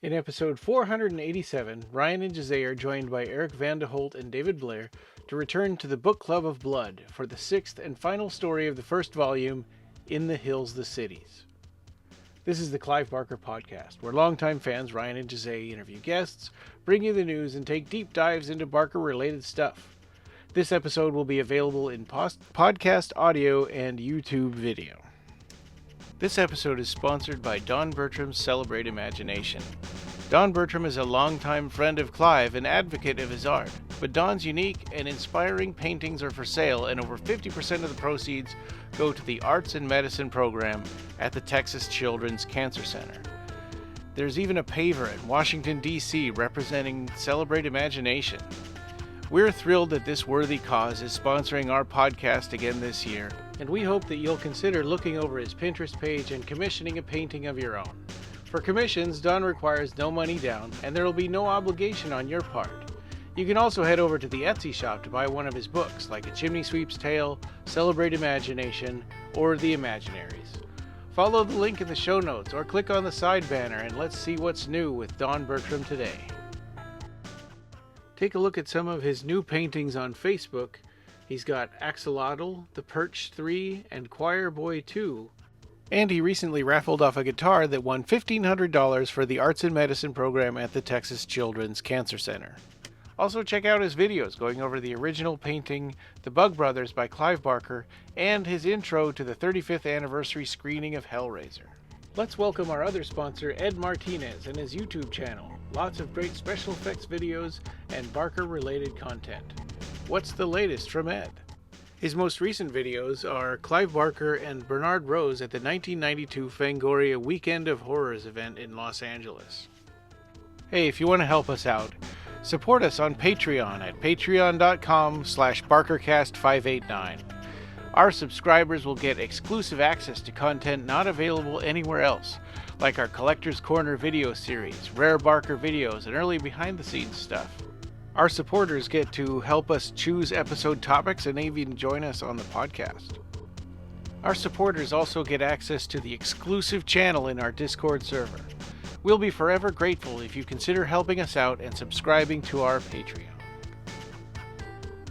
In episode 487, Ryan and Jose are joined by Erik Van T Holt and David Blair to return to the Book Club of Blood for the sixth and final story of the first volume, In the Hills, the Cities. This is the Clive Barker Podcast, where longtime fans Ryan and Jose interview guests, bring you the news, and take deep dives into Barker-related stuff. This episode will be available in podcast audio and YouTube video. This episode is sponsored by Don Bertram's Celebrate Imagination. Don Bertram is a longtime friend of Clive and advocate of his art, but Don's unique and inspiring paintings are for sale, and over 50% of the proceeds go to the Arts and Medicine program at the Texas Children's Cancer Center. There's even a paver in Washington, D.C. representing Celebrate Imagination. We're thrilled that this worthy cause is sponsoring our podcast again this year, and we hope that you'll consider looking over his Pinterest page and commissioning a painting of your own. For commissions, Don requires no money down, and there will be no obligation on your part. You can also head over to the Etsy shop to buy one of his books, like A Chimney Sweep's Tale, Celebrate Imagination, or The Imaginaries. Follow the link in the show notes, or click on the side banner, and let's see what's new with Don Bertram today. Take a look at some of his new paintings on Facebook. He's got Axolotl, The Perch 3, and Choir Boy 2. And he recently raffled off a guitar that won $1,500 for the Arts and Medicine program at the Texas Children's Cancer Center. Also check out his videos going over the original painting, The Bug Brothers by Clive Barker, and his intro to the 35th anniversary screening of Hellraiser. Let's welcome our other sponsor, Ed Martinez, and his YouTube channel. Lots of great special effects videos and Barker-related content. What's the latest from Ed? His most recent videos are Clive Barker and Bernard Rose at the 1992 Fangoria Weekend of Horrors event in Los Angeles. Hey, if you want to help us out, support us on Patreon at patreon.com/BarkerCast589. Our subscribers will get exclusive access to content not available anywhere else, like our Collector's Corner video series, rare Barker videos, and early behind-the-scenes stuff. Our supporters get to help us choose episode topics and even join us on the podcast. Our supporters also get access to the exclusive channel in our Discord server. We'll be forever grateful if you consider helping us out and subscribing to our Patreon.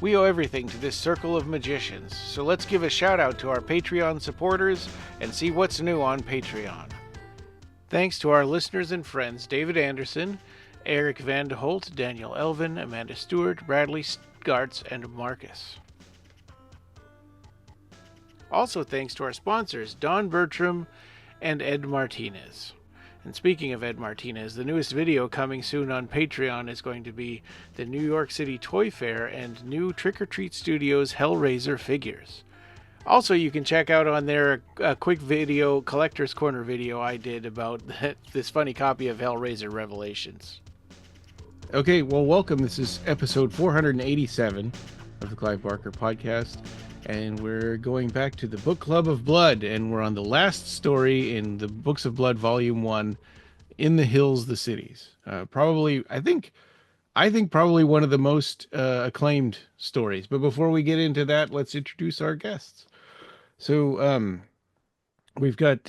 We owe everything to this circle of magicians, so let's give a shout out to our Patreon supporters and see what's new on Patreon. Thanks to our listeners and friends David Anderson, Erik Van T Holt, Daniel Elven, Amanda Stewart, Bradley Gartz, and Markus. Also thanks to our sponsors Don Bertram and Ed Martinez. And speaking of Ed Martinez, the newest video coming soon on Patreon is going to be the New York City Toy Fair and new Trick or Treat Studios Hellraiser figures. Also, you can check out on there a quick video, Collector's Corner video I did about this funny copy of Hellraiser Revelations. Okay, well, welcome. This is episode 487 of the Clive Barker Podcast, and we're going back to the Book Club of Blood, and we're on the last story in the Books of Blood, Volume 1, In the Hills, the Cities. I think probably one of the most acclaimed stories. But before we get into that, let's introduce our guests. So we've got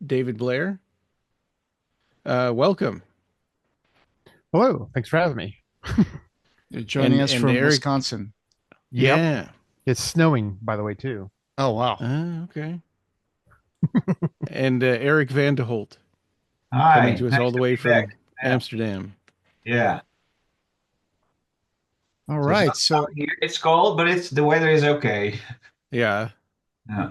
David Blair. Welcome. Hello, thanks for having me. You're joining us from Erik, Wisconsin. Yeah. Yep. It's snowing, by the way, too. Oh, wow. Okay. And Erik Van T Holt. Hi. Coming to us all the way from Amsterdam. Yeah. All right. So here it's cold, but the weather is okay. Yeah. Yeah.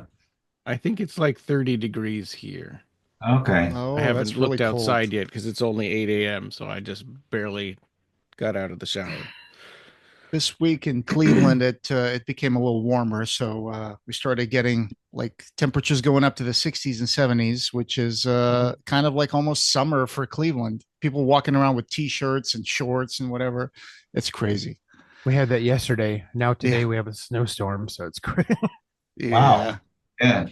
I think it's like 30 degrees here. Okay. oh, I haven't that's looked really cold. outside yet because it's only 8 a.m. So I just barely got out of the shower. This week in Cleveland, it became a little warmer, so we started getting like temperatures going up to the 60s and 70s, which is kind of like almost summer for Cleveland. People walking around with t-shirts and shorts and whatever. It's crazy. We had that yesterday. Now today we have a snowstorm, so it's great. Yeah. Wow. Yeah.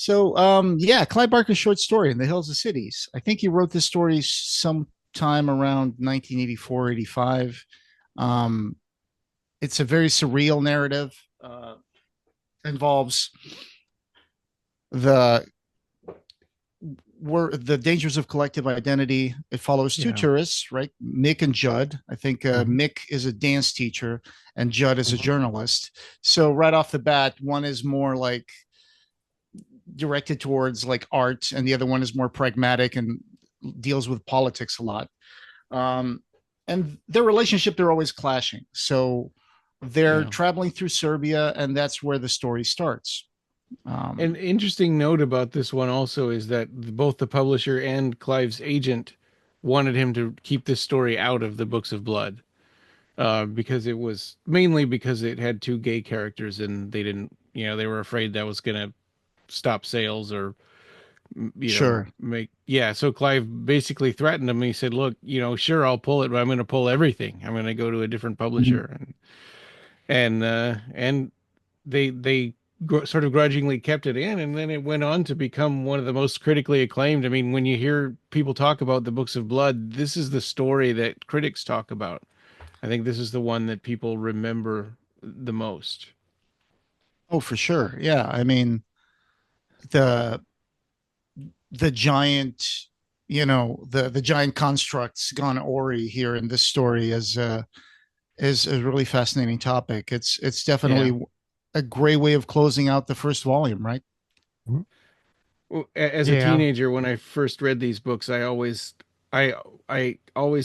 So, Clive Barker's short story, In the Hills of Cities. I think he wrote this story sometime around 1984, 85. It's a very surreal narrative. Involves were the dangers of collective identity. It follows two tourists, right? Mick and Judd. I think Mick is a dance teacher and Judd is a journalist. So right off the bat, one is more like directed towards like art, and the other one is more pragmatic and deals with politics a lot. And their relationship, they're always clashing. So they're traveling through Serbia, and that's where the story starts. An interesting note about this one also is that both the publisher and Clive's agent wanted him to keep this story out of the Books of Blood, because it was mainly because it had two gay characters, and they didn't, they were afraid that was going to stop sales or, so Clive basically threatened him. He said, look, sure, I'll pull it, but I'm going to pull everything. I'm going to go to a different publisher. And they sort of grudgingly kept it in, and then it went on to become one of the most critically acclaimed. I mean, when you hear people talk about the Books of Blood, this is the story that critics talk about. I think this is the one that people remember the most. Oh, for sure. Yeah. I mean, the giant, the giant constructs gone Ori here in this story is a really fascinating topic. It's definitely a great way of closing out the first volume, right? Well, as a teenager, when I first read these books, I always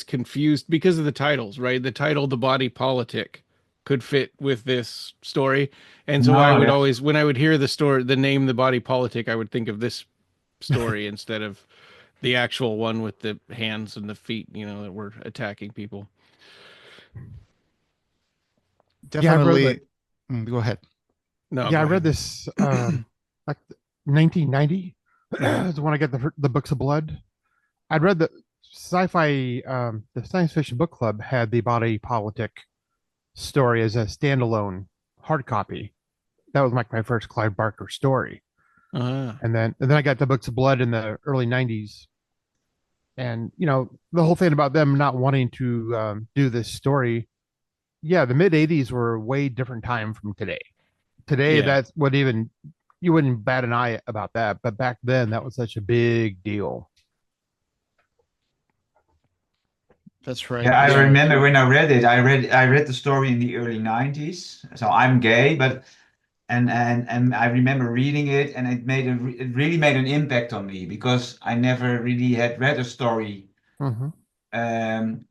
confused because of the titles, right? The title, The Body Politic, could fit with this story. And so I would always, when I would hear the name, The Body Politic, I would think of this story instead of the actual one with the hands and the feet, that were attacking people. Definitely. Go ahead. No. Yeah, I read this like 1990 is when I got the Books of Blood. I'd read the sci-fi, the Science Fiction Book Club had the Body Politic story as a standalone hard copy. That was like my first Clive Barker story. And then I got the Books of Blood in the early 90s. And, the whole thing about them not wanting to do this story. Yeah, the mid 80s were a way different time from today. Today, that's what you wouldn't bat an eye about that. But back then, that was such a big deal. That's right. Yeah, I remember when I read it. I read the story in the early 90s. So I'm gay, but and I remember reading it, and it really made an impact on me because I never really had read a story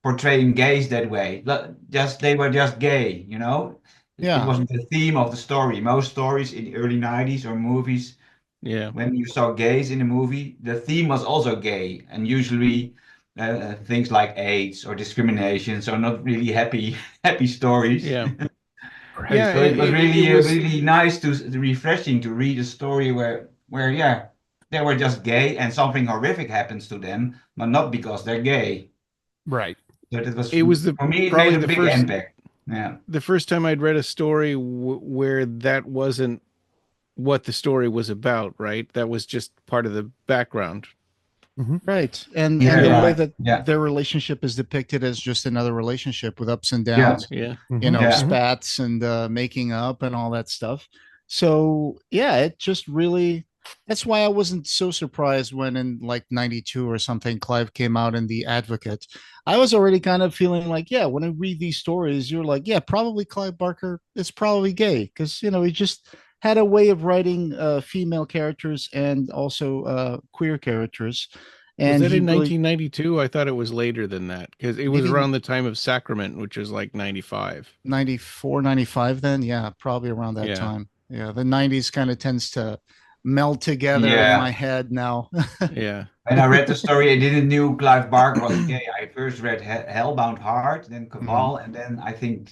portraying gays that way. They were just gay, It wasn't the theme of the story. Most stories in the early 90s or movies, when you saw gays in a movie, the theme was also gay, and usually things like AIDS or discrimination, so not really happy stories. Yeah. Right. Yeah, so it was really nice refreshing to read a story where they were just gay and something horrific happens to them, but not because they're gay. Right. So for me, it made a big impact. Yeah. The first time I'd read a story where that wasn't what the story was about, right? That was just part of the background. Right. And the way that their relationship is depicted as just another relationship with ups and downs, spats and making up and all that stuff. So, it just really, that's why I wasn't so surprised when in like 92 or something, Clive came out in The Advocate. I was already kind of feeling like, when I read these stories, you're like, probably Clive Barker is probably gay because, he just had a way of writing female characters and also queer characters. And was that in 1992? I thought it was later than that because it was around the time of Sacrament, which was like 95. 94, 95 then? Yeah, probably around that time. Yeah, the 90s kind of tends to meld together in my head now. When I read the story, I didn't know Clive Barker was gay. I first read Hellbound Heart, then Cabal, and then I think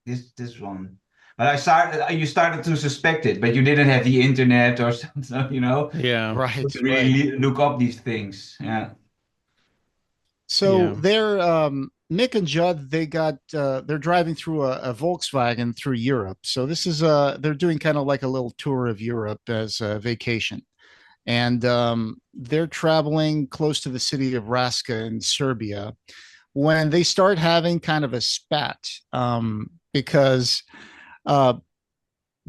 this one. But you started to suspect it, but you didn't have the internet or something, Yeah, right. To really look up these things. Yeah. So they're Mick and Judd. They're driving through a Volkswagen through Europe. So this is they're doing kind of like a little tour of Europe as a vacation, and they're traveling close to the city of Raska in Serbia when they start having kind of a spat because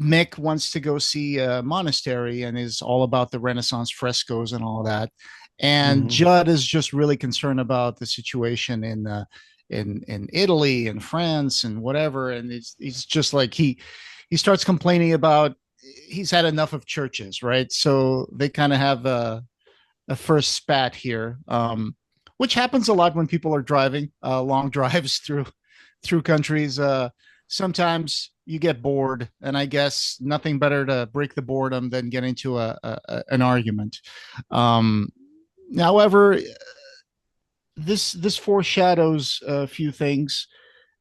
Mick wants to go see a monastery and is all about the Renaissance frescoes and all that. And Judd is just really concerned about the situation in Italy and France and whatever. And he's just like he starts complaining about he's had enough of churches, right? So they kind of have a first spat here, which happens a lot when people are driving long drives through countries. Sometimes you get bored, and I guess nothing better to break the boredom than get into an argument. However, this foreshadows a few things.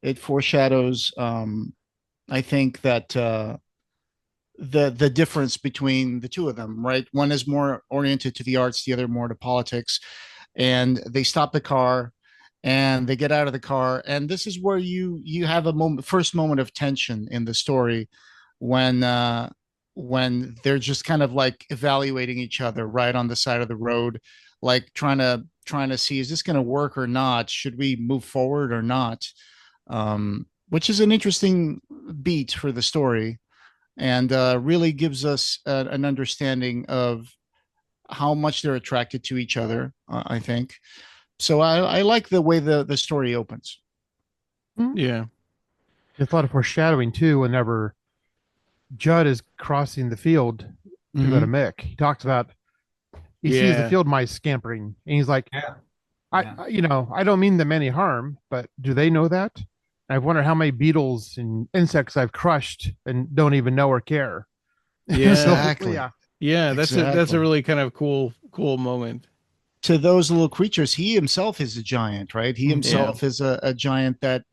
It foreshadows, I think, that the difference between the two of them, right? One is more oriented to the arts, the other more to politics. And they stop the car and they get out of the car. And this is where you have a first moment of tension in the story when they're just kind of like evaluating each other right on the side of the road, like trying to see, is this going to work or not? Should we move forward or not? Which is an interesting beat for the story, and really gives us an understanding of how much they're attracted to each other, I think. So I like the way the story opens. Yeah. There's a lot of foreshadowing too whenever Judd is crossing the field to go to Mick. He talks about he sees the field mice scampering, and he's like, I don't mean them any harm, but do they know that? I've wondered how many beetles and insects I've crushed and don't even know or care. Yeah, exactly. Yeah, that's a really kind of cool moment. To those little creatures, he himself is a giant, right? He himself is a giant that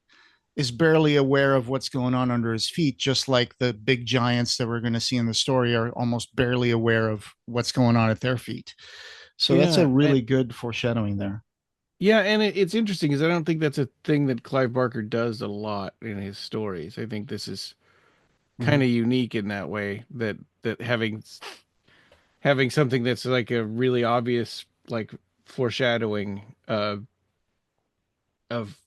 is barely aware of what's going on under his feet, just like the big giants that we're going to see in the story are almost barely aware of what's going on at their feet. So that's a really good foreshadowing there. Yeah, and it's interesting because I don't think that's a thing that Clive Barker does a lot in his stories. I think this is kind of unique in that way, that having something that's like a really obvious like foreshadowing of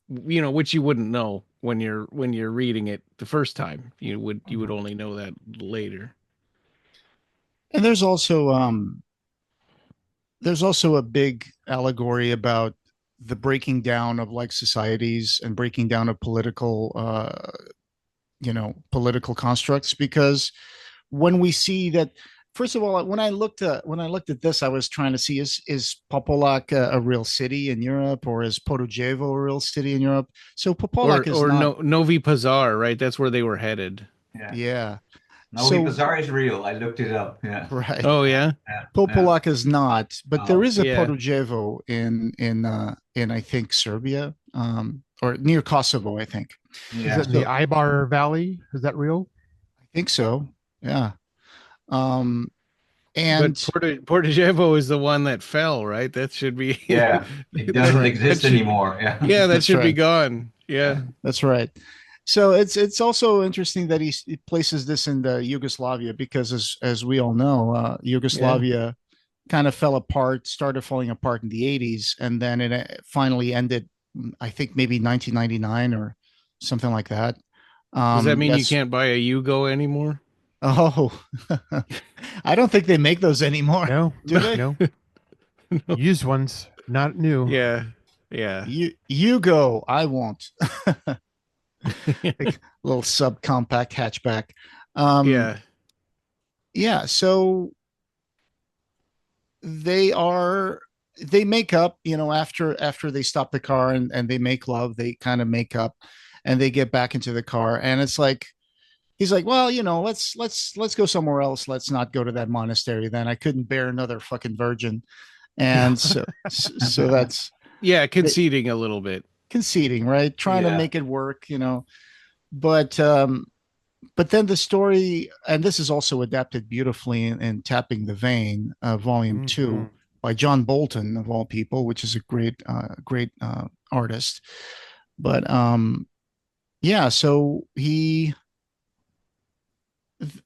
which you wouldn't know when you're reading it the first time. You would only know that later. And there's also a big allegory about the breaking down of like societies and breaking down of political constructs, because when we see that, first of all, when I looked at this, I was trying to see, is Popolak a real city in Europe, or is Podojevo a real city in Europe? So Popolak is not Novi Pazar, right? That's where they were headed. Yeah. Novi Pazar is real. I looked it up. Yeah. Right. Oh yeah. Popolak is not, but there is a Podojevo in I think Serbia, or near Kosovo, I think. Yeah. Is it the Ibar Valley? Is that real? I think so. Yeah. And but Podojevo is the one that fell, right? That should be it doesn't exist anymore. Yeah, that should be gone. Yeah, that's right. So it's also interesting that he places this in the Yugoslavia, because as we all know, Yugoslavia kind of started falling apart in the 80s, and then it finally ended, I think maybe 1999 or something like that. Does that mean you can't buy a Yugo anymore? Oh, I don't think they make those anymore. No, do they? No. Used ones, not new. Yeah. You go. I won't. Like little subcompact hatchback. Yeah. So they make up. After they stop the car and they make love, they kind of make up, and they get back into the car, and it's like. He's like, well, let's go somewhere else. Let's not go to that monastery. Then I couldn't bear another fucking virgin, and so that's conceding a little bit, right? Trying to make it work, But then the story, and this is also adapted beautifully in Tapping the Vein, Volume 2 by John Bolton of all people, which is a great artist. But so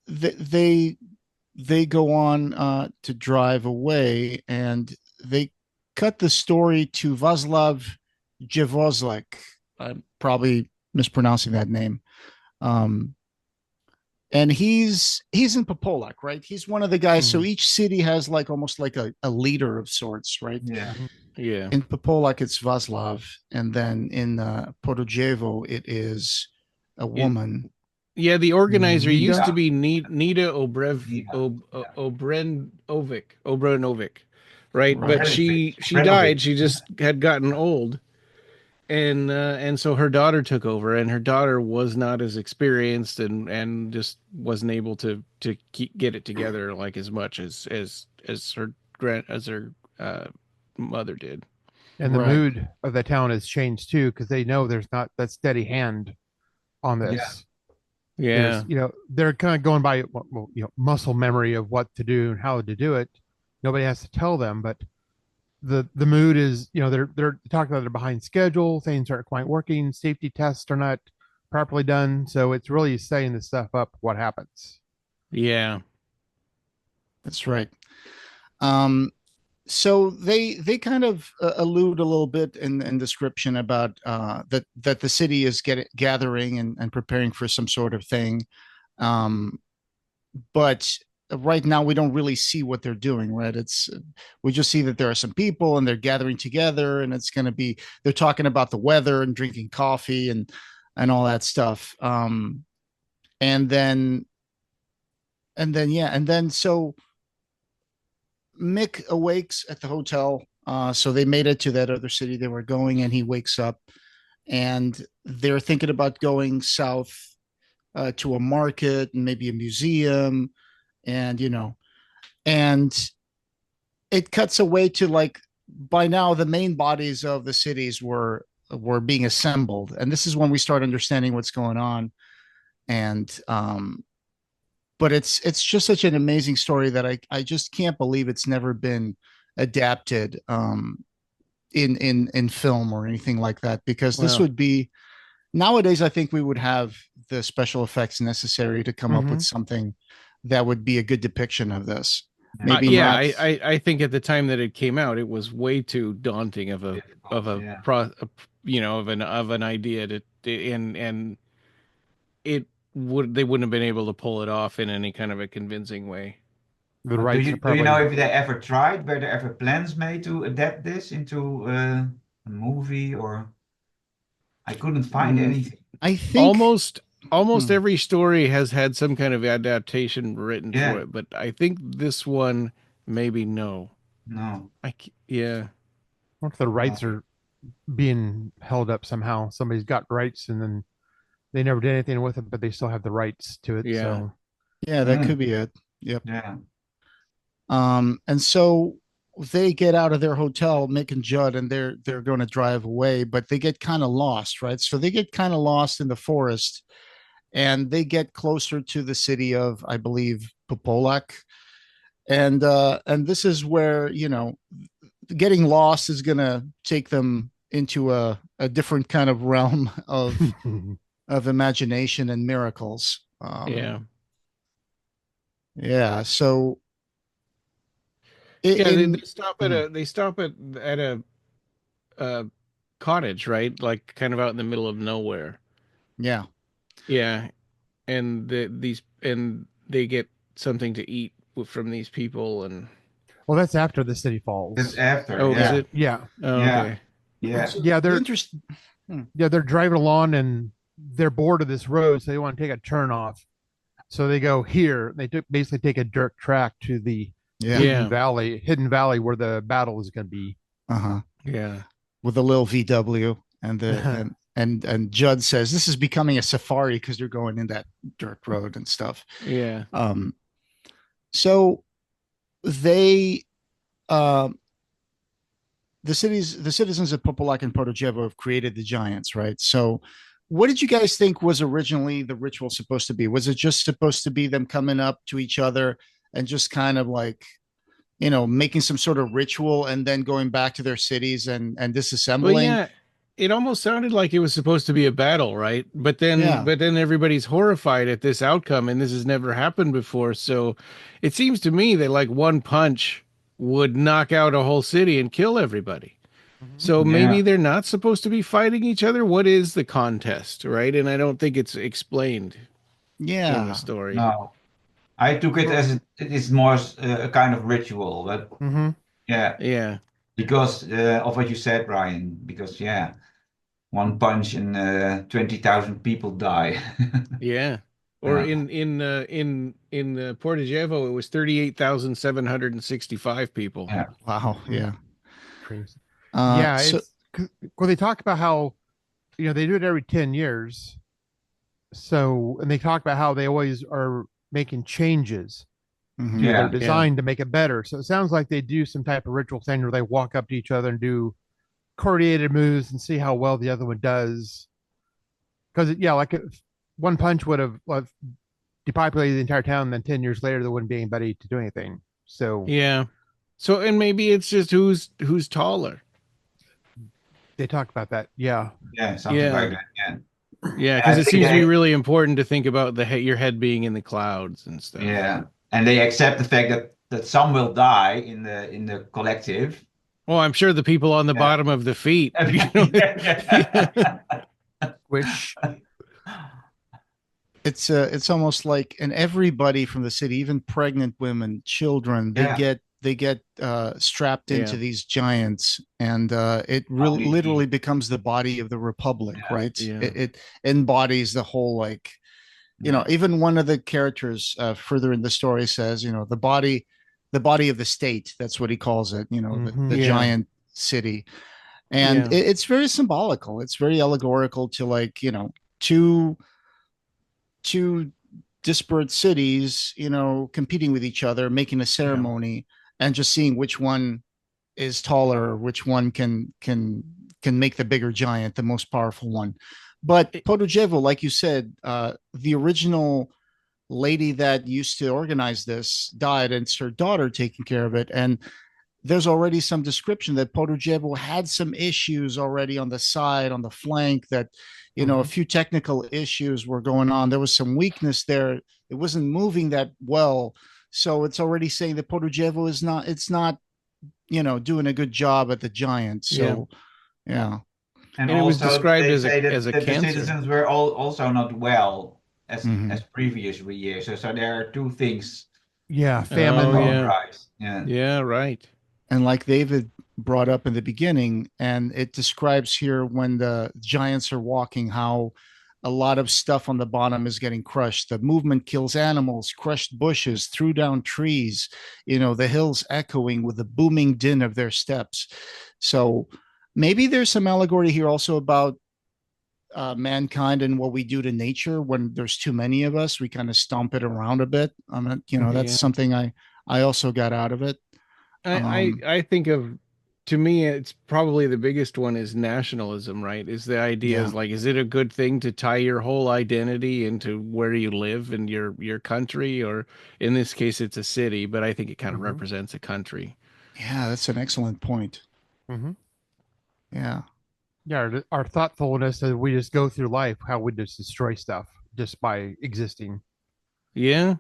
they go on to drive away, and they cut the story to Václav Jevozlek. I'm probably mispronouncing that name. and he's in Popolak, right? He's one of the guys. So each city has like almost like a leader of sorts, right? Yeah. Yeah. In Popolak, it's Vaslav, and then in Podojevo, it is a woman. Yeah, the organizer Nita? used to be Nita Nita. Obranovic, right? But Right. she Obranovic. died. She just had gotten old, and so her daughter took over, and her daughter was not as experienced and just wasn't able to get it together like as much as her mother did. And the mood of the town has changed too, because they know there's not that steady hand on this. Yeah. They're kind of going by muscle memory of what to do and how to do it. Nobody has to tell them, but the mood is, they're talking about they're behind schedule, things aren't quite working, safety tests are not properly done, so it's really setting the stuff up what happens. Yeah, that's right. So they kind of allude a little bit in description about that the city is gathering and preparing for some sort of thing, but right now we don't really see what they're doing, right? We just see that there are some people and they're gathering together, and it's going to be, they're talking about the weather and drinking coffee and all that stuff. And then so Mick awakes at the hotel. So they made it to that other city they were going, and he wakes up and they're thinking about going south to a market and maybe a museum. And, and it cuts away to, like, by now the main bodies of the cities were being assembled. And this is when we start understanding what's going on. And, but it's just such an amazing story that I just can't believe it's never been adapted in film or anything like that, because this would be, nowadays I think we would have the special effects necessary to come up with something that would be a good depiction of this. Maybe I think at the time that it came out, it was way too daunting of an idea and they wouldn't have been able to pull it off in any kind of a convincing way. Do you know if they ever tried? Were there ever plans made to adapt this into a movie? Or I couldn't find anything. I think almost every story has had some kind of adaptation written for it, but I think this one maybe no. No. What if the rights are being held up somehow? Somebody's got rights and then they never did anything with it, but they still have the rights to it. Yeah. So. Yeah, that could be it. Yep. Yeah. And so they get out of their hotel, Mick and Judd, and they're going to drive away, but they get kind of lost, right? So they get kind of lost in the forest, and they get closer to the city of, I believe, Popolak. And this is where, getting lost is going to take them into a different kind of realm of of imagination and miracles. So they stop at a cottage, right? Like kind of out in the middle of nowhere. Yeah. And they get something to eat from these people, and that's after the city falls. It's after. Oh, is it? Yeah. Oh, okay. Yeah. They're interested. Yeah, they're driving along and they're bored of this road, so they want to take a turn off. So they go here. They basically take a dirt track to the hidden valley where the battle is going to be. Yeah. With a little VW and the and Judd says this is becoming a safari because they're going in that dirt road and stuff. Yeah. So they the citizens of Popolak and Podojevo have created the giants, right? So what did you guys think was originally the ritual supposed to be? Was it just supposed to be them coming up to each other and just kind of like, making some sort of ritual and then going back to their cities and disassembling? Well, yeah, it almost sounded like it was supposed to be a battle, right? But then everybody's horrified at this outcome, and this has never happened before. So it seems to me that like one punch would knock out a whole city and kill everybody. So maybe they're not supposed to be fighting each other. What is the contest, right? And I don't think it's explained. in the story. No, I took it as it is more a kind of ritual, but Yeah. because of what you said, Brian. Because one punch and 20,000 people die. Yeah. Or in Portagevo, it was 38,765 people. Yeah. Wow. Yeah. It's well, they talk about how they do it every 10 years. So, and they talk about how they always are making changes to their design to make it better. So it sounds like they do some type of ritual thing where they walk up to each other and do coordinated moves and see how well the other one does. Because like if one punch would have depopulated the entire town, and then 10 years later there wouldn't be anybody to do anything. So so and maybe it's just who's taller. They talk about that. Something like that. Yeah, because it seems to be really important to think about your head being in the clouds and stuff. Yeah, and they accept the fact that some will die in the collective. Oh, I'm sure the people on the bottom of the feet. Which it's almost like, and everybody from the city, even pregnant women, children, they get strapped into these giants, and it really literally becomes the body of the Republic, right? It embodies the whole, even one of the characters further in the story says, the body of the state. That's what he calls it. The giant city, and it's very symbolical. It's very allegorical to two disparate cities, competing with each other, making a ceremony. And just seeing which one is taller, which one can make the bigger giant, the most powerful one. But Portagevo, like you said, the original lady that used to organize this died, and it's her daughter taking care of it. And there's already some description that Portagevo had some issues already on the side, on the flank, that a few technical issues were going on. There was some weakness there. It wasn't moving that well. So it's already saying that Portagevo is not doing a good job at the giant. So, And it was described as a cancer. The citizens were also not well as previous years. So there are two things. Yeah, famine. Yeah, right. And like David brought up in the beginning, and it describes here when the giants are walking, how a lot of stuff on the bottom is getting crushed. The movement kills animals, crushed bushes, threw down trees, the hills echoing with the booming din of their steps. So maybe there's some allegory here also about mankind and what we do to nature when there's too many of us. We kind of stomp it around a bit. That's something I also got out of it. I think of, to me, it's probably the biggest one is nationalism, right? Is the idea is it a good thing to tie your whole identity into where you live and your country, or in this case, it's a city, but I think it kind of represents a country. Yeah, that's an excellent point. Yeah, our thoughtfulness that we just go through life, how we just destroy stuff just by existing. Yeah,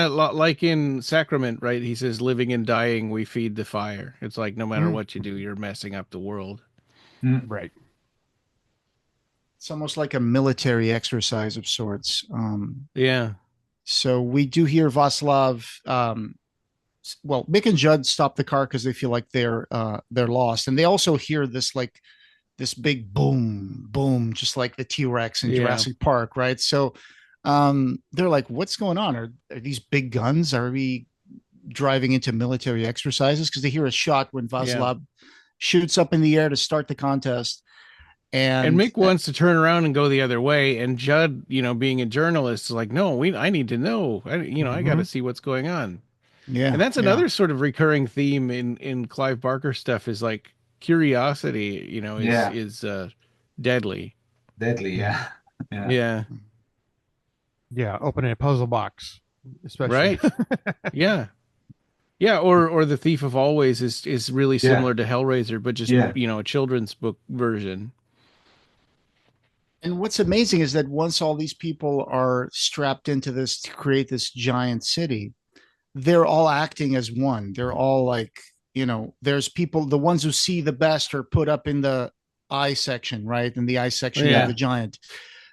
like in Sacrament, right? He says, living and dying, we feed the fire. It's like, no matter what you do, you're messing up the world. Right. It's almost like a military exercise of sorts. So we do hear Václav. Mick and Judd stop the car because they feel like they're lost. And they also hear this big boom, boom, just like the T-Rex in Jurassic Park, right? So they're like, what's going on? Are these big guns? Are we driving into military exercises? Because they hear a shot when Václav shoots up in the air to start the contest. And Mick wants to turn around and go the other way. And Judd, being a journalist, is like, no, I need to know. I got to see what's going on. Yeah. And that's another sort of recurring theme in Clive Barker stuff, is like curiosity, is deadly. Deadly, yeah. Yeah, opening a puzzle box, especially. Right. Yeah, or The Thief of Always is really similar to Hellraiser, but just a children's book version. And what's amazing is that once all these people are strapped into this to create this giant city, they're all acting as one. They're all like, there's people, the ones who see the best are put up in the eye section, right? In the eye section of the giant.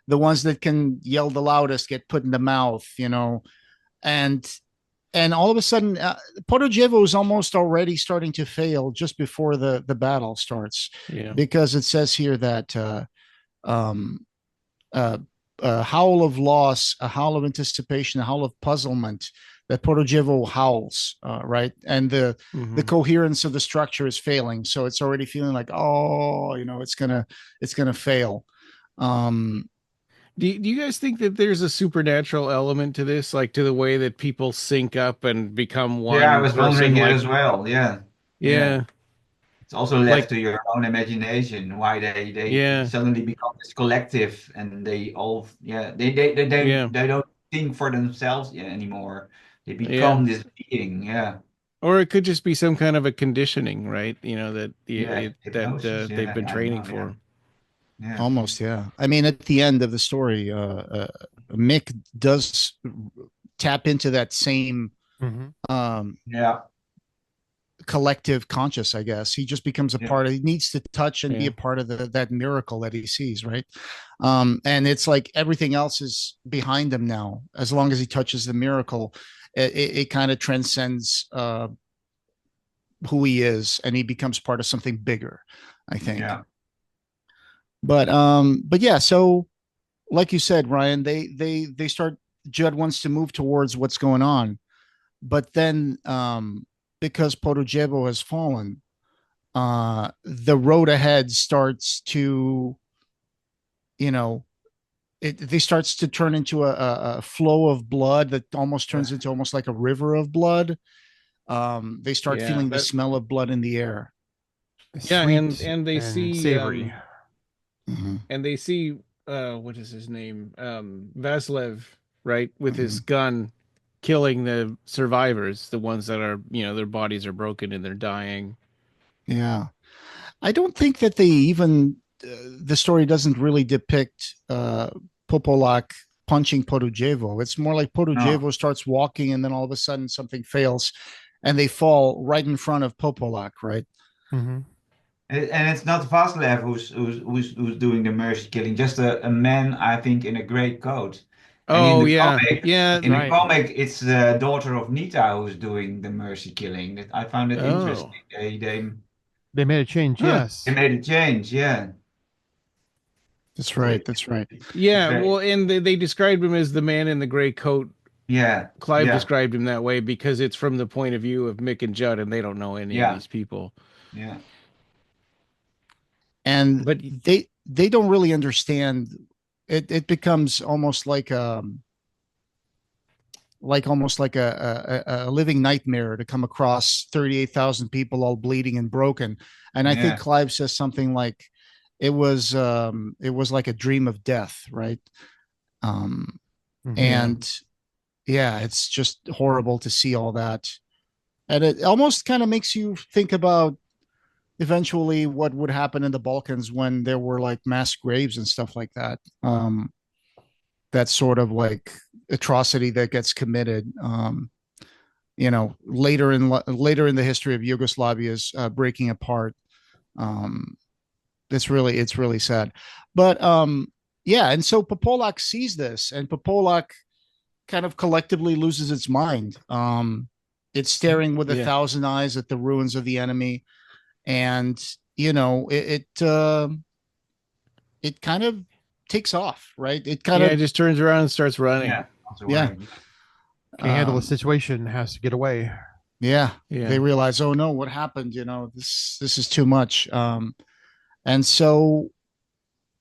the ones that can yell the loudest get put in the mouth, and all of a sudden, Podojevo is almost already starting to fail just before the battle starts, because it says here that a howl of loss, a howl of anticipation, a howl of puzzlement, that Podojevo howls, right? And the coherence of the structure is failing, so it's already feeling like, it's gonna fail. Do you guys think that there's a supernatural element to this, like to the way that people sync up and become one? Yeah, I was wondering it as well. Yeah. It's also left to your own imagination why they suddenly become this collective, and they all they don't think for themselves anymore. They become this being. Or it could just be some kind of a conditioning, right? That they've been training for. Yeah. Almost, yeah. I mean, at the end of the story, Mick does tap into that same collective conscious, I guess. He just becomes a part of, he needs to touch and be a part of that miracle that he sees, right? And it's like everything else is behind him now. As long as he touches the miracle, it kind of transcends who he is, and he becomes part of something bigger, I think. Yeah. But yeah, so like you said, Ryan, they start, Judd wants to move towards what's going on, but then because Podojevo has fallen, the road ahead starts to, it starts to turn into a flow of blood that almost turns into almost like a river of blood. They start feeling the smell of blood in the air. And they see savory. And they see what is his name? Vaslev, right, with his gun killing the survivors, the ones that are, their bodies are broken and they're dying. Yeah. I don't think that they even the story doesn't really depict Popolak punching Podojevo. It's more like Podojevo starts walking, and then all of a sudden something fails and they fall right in front of Popolak, right? And it's not Vaslev who's doing the mercy killing, just a man, I think, in a gray coat. And in the comic, it's the daughter of Nita who's doing the mercy killing. I found it interesting. They made a change, yes. They made a change, yeah. That's right. Yeah, well, and they described him as the man in the gray coat. Yeah. Clive described him that way because it's from the point of view of Mick and Judd, and they don't know any of these people. Yeah. But they don't really understand. It becomes almost like a living nightmare to come across 38,000 people all bleeding and broken. And I think Clive says something like it was like a dream of death, right? And it's just horrible to see all that. And it almost kind of makes you think about eventually what would happen in the Balkans when there were like mass graves and stuff like that. That sort of like atrocity that gets committed, later in the history of Yugoslavia's breaking apart. It's really sad. But and so Popolak sees this, and Popolak kind of collectively loses its mind. It's staring with 1,000 eyes at the ruins of the enemy. And it kind of takes off, right? It kind of it just turns around and starts running. Can't handle the situation, has to get away. They realize, oh no, what happened? This is too much. And so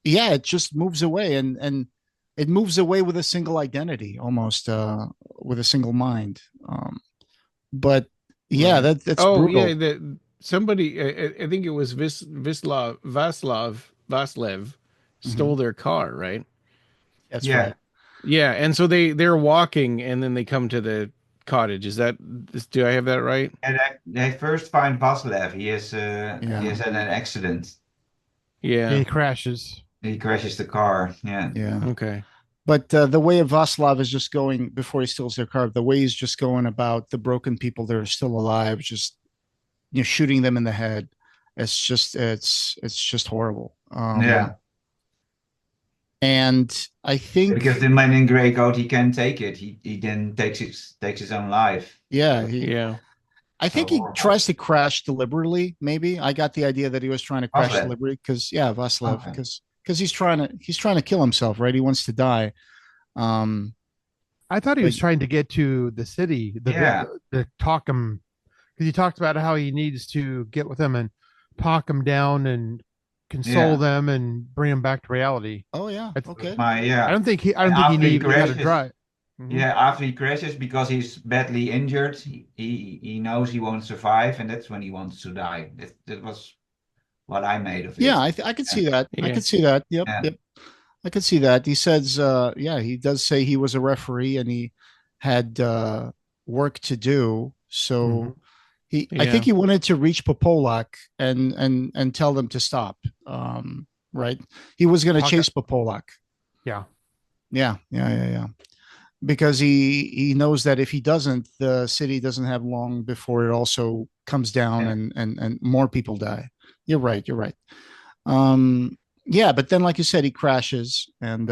it just moves away, and it moves away with a single identity, almost with a single mind. But that's brutal. Somebody, I think it was Vaslev stole their car, right? That's right. Yeah, and so they're walking, and then they come to the cottage. Do I have that right? And they first find Vaslev. He has had an accident. Yeah. He crashes. He crashes the car. Yeah. Okay. But the way of Vaslav is just going, before he steals their car, the way he's just going about the broken people that are still alive, just shooting them in the head. It's just horrible. And I think because the man in gray coat, he can take it. He then takes his own life. yeah, I So think he horrible. tries to crash deliberately. Maybe I got the idea that he was trying to crash Vaslav. deliberately because Vaslav, Okay. because he's trying to kill himself, right? He wants to die. I thought he was trying to get to the city, to talk him, because he talked about how he needs to get with them and talk them down and console them and bring them back to reality. Oh yeah, okay. I don't think he knew how to drive. Mm-hmm. Yeah, after he crashes, because he's badly injured, he knows he won't survive, and that's when he wants to die. That was what I made of it. Yeah, I could see that. I could see that. Yep. I could see that. He says, he does say he was a referee and he had work to do. So I think he wanted to reach Popolak and tell them to stop. Right? He was going to chase Popolak. Yeah. Because he knows that if he doesn't, the city doesn't have long before it also comes down and more people die. You're right. But then, like you said, he crashes, and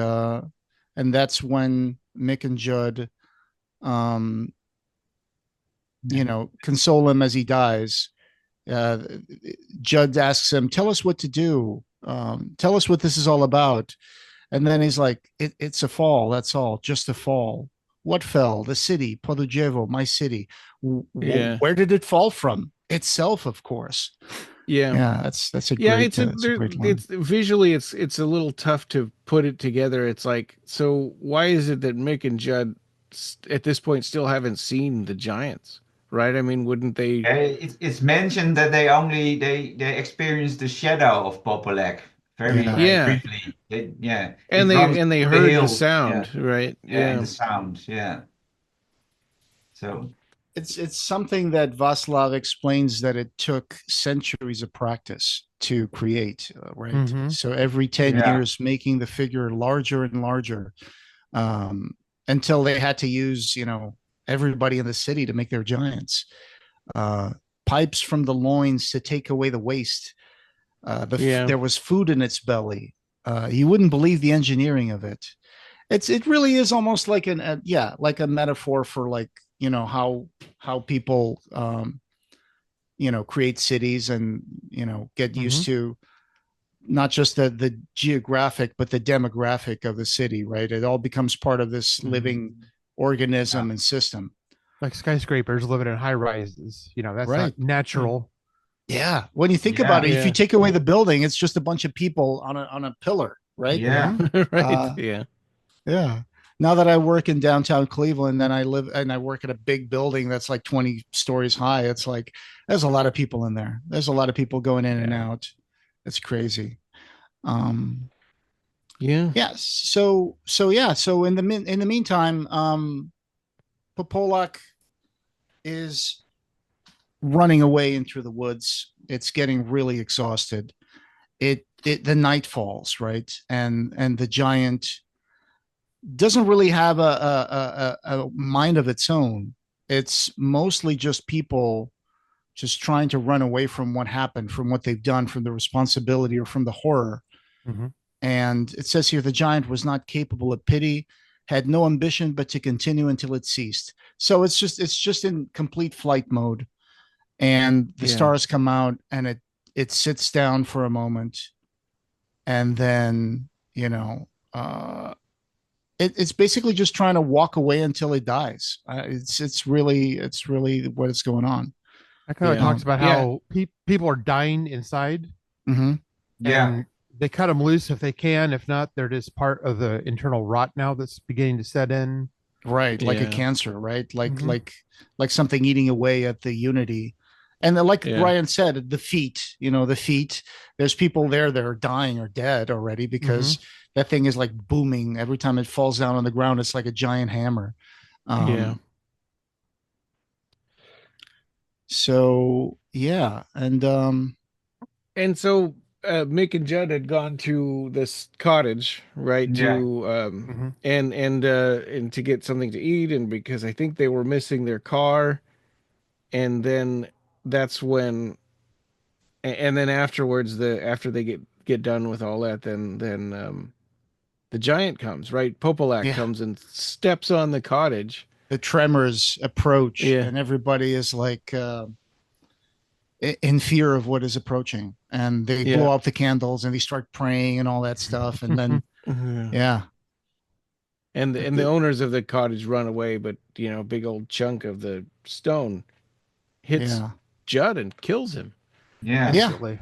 that's when Mick and Judd, console him as he dies. Judd asks him, "Tell us what to do. Tell us what this is all about." And then he's like, "It's a fall. That's all. Just a fall. What fell? The city, Podujevo, my city. Where did it fall from? Itself, of course." That's a great. It's visually it's a little tough to put it together. It's like, so why is it that Mick and Judd at this point still haven't seen the giants, right? I mean, wouldn't they? It's mentioned that they experienced the shadow of Popolek very briefly. And they heard the sound, right? And the sound, So. It's something that Vaslav explains that it took centuries of practice to create, right? Mm-hmm. So every 10 years, making the figure larger and larger, until they had to use, everybody in the city to make their giants. Pipes from the loins to take away the waste. There was food in its belly. You wouldn't believe the engineering of it. It really is almost like like a metaphor for how people create cities and get used to not just the geographic but the demographic of the city, right? It all becomes part of this living organism and system, like skyscrapers living in high rises. That's not natural. Yeah, when you think about it, if you take away the building, it's just a bunch of people on a pillar, right? Right. Now that I work in downtown Cleveland, then I work at a big building that's like 20 stories high. It's like, there's a lot of people in there. There's a lot of people going in and out. It's crazy. So in the meantime, Popolak is running away into the woods. It's getting really exhausted. The night falls, right? And the giant doesn't really have a mind of its own. It's mostly just people just trying to run away from what happened, from what they've done, from the responsibility or from the horror. Mm-hmm. And it says here, the giant was not capable of pity, had no ambition but to continue until it ceased. So it's just in complete flight mode. And the stars come out and it sits down for a moment. And then, it's basically just trying to walk away until it dies. It's really what is going on. That kind of talks about how people are dying inside. Mm-hmm. And they cut them loose if they can. If not, they're just part of the internal rot now that's beginning to set in. Right, like a cancer, right? Like something eating away at the unity. And then, like Ryan said, the feet. There's people there that are dying or dead already because that thing is like booming every time it falls down on the ground. It's like a giant hammer. So and so Mick and Judd had gone to this cottage, right? To and to get something to eat, and because I think they were missing their car, and then that's when, and then afterwards, after they get done with all that, then the giant comes, right? Popolak comes and steps on the cottage. The tremors approach, Yeah. and everybody is like in fear of what is approaching, and they blow out the candles and they start praying and all that stuff, and then and the owners of the cottage run away, but a big old chunk of the stone hits Judd and kills him. Absolutely.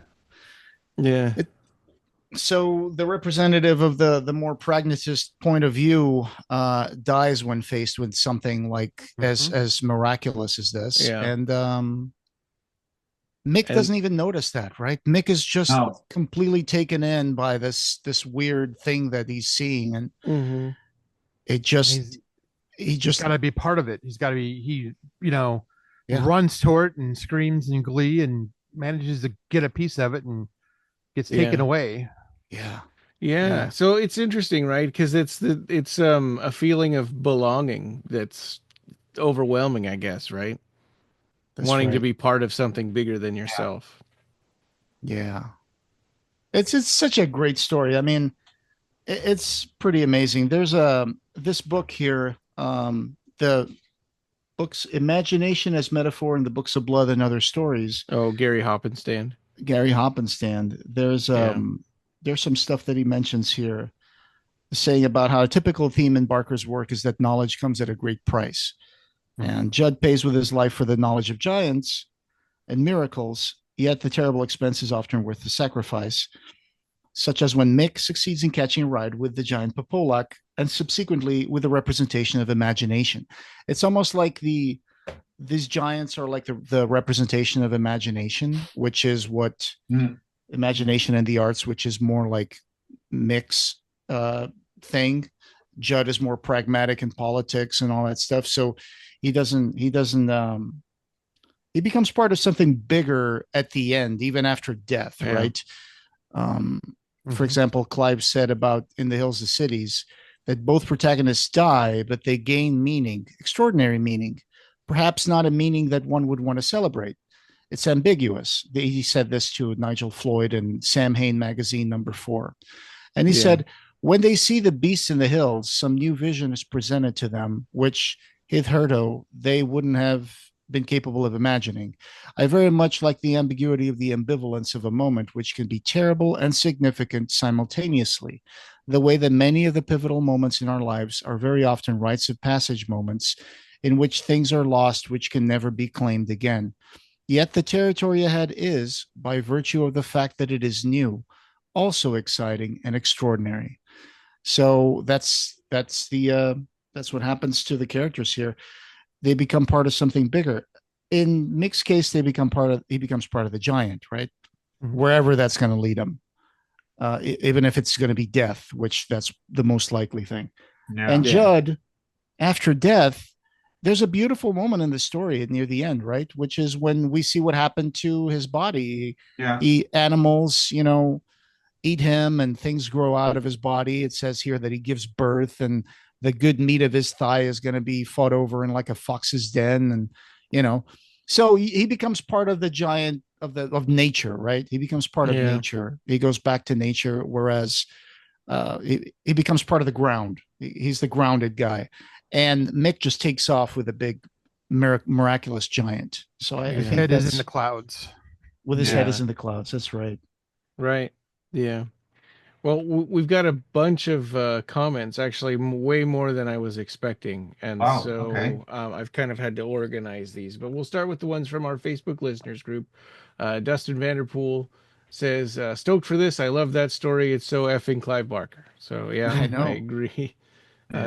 So the representative of the more pragmatist point of view dies when faced with something like as miraculous as this, and Mick doesn't even notice that, right? Mick is just completely taken in by this weird thing that he's seeing, and it just he's got to be part of it. He's got to be runs toward it and screams in glee and manages to get a piece of it and gets taken away. Yeah. So it's interesting, right? Because it's a feeling of belonging that's overwhelming, I guess, right? Wanting to be part of something bigger than yourself. It's such a great story. I mean, it's pretty amazing. There's this book here, the books Imagination as Metaphor in the Books of Blood and Other Stories. Oh, Gary Hoppenstand. There's some stuff that he mentions here, saying about how a typical theme in Barker's work is that knowledge comes at a great price. And Judd pays with his life for the knowledge of giants and miracles, yet the terrible expense is often worth the sacrifice, such as when Mick succeeds in catching a ride with the giant Popolak and subsequently with the representation of imagination. It's almost like these giants are like the representation of imagination, which is what imagination and the arts, which is more like Mick's thing. Judd is more pragmatic in politics and all that stuff. So he becomes part of something bigger at the end, even after death, right? For example, Clive said about In the Hills of Cities that both protagonists die, but they gain meaning, extraordinary meaning, perhaps not a meaning that one would want to celebrate. It's ambiguous. He said this to Nigel Floyd in Sam Hain magazine #4. And he said, when they see the beasts in the hills, some new vision is presented to them, which hitherto they wouldn't have been capable of imagining. I very much like the ambiguity of the ambivalence of a moment, which can be terrible and significant simultaneously. The way that many of the pivotal moments in our lives are very often rites of passage moments in which things are lost, which can never be claimed again. Yet the territory ahead is, by virtue of the fact that it is new, also exciting and extraordinary. So that's what happens to the characters here. They become part of something bigger. In Mick's case, he becomes part of the giant, right? Wherever that's going to lead him, even if it's going to be death, which that's the most likely thing. Judd, after death, there's a beautiful moment in the story near the end, right? Which is when we see what happened to his body. Animals, eat him and things grow out of his body. It says here that he gives birth and the good meat of his thigh is going to be fought over in like a fox's den. And, so he becomes part of the giant of nature, right? He becomes part of nature. He goes back to nature. Whereas he becomes part of the ground. He's the grounded guy. And Mick just takes off with a big miraculous giant. So I think his head is in the clouds. With his head is in the clouds. That's right. Right. Yeah. Well, we've got a bunch of comments, actually way more than I was expecting. And I've kind of had to organize these, but we'll start with the ones from our Facebook listeners group. Dustin Vanderpool says, stoked for this. I love that story. It's so effing Clive Barker. So yeah, I agree.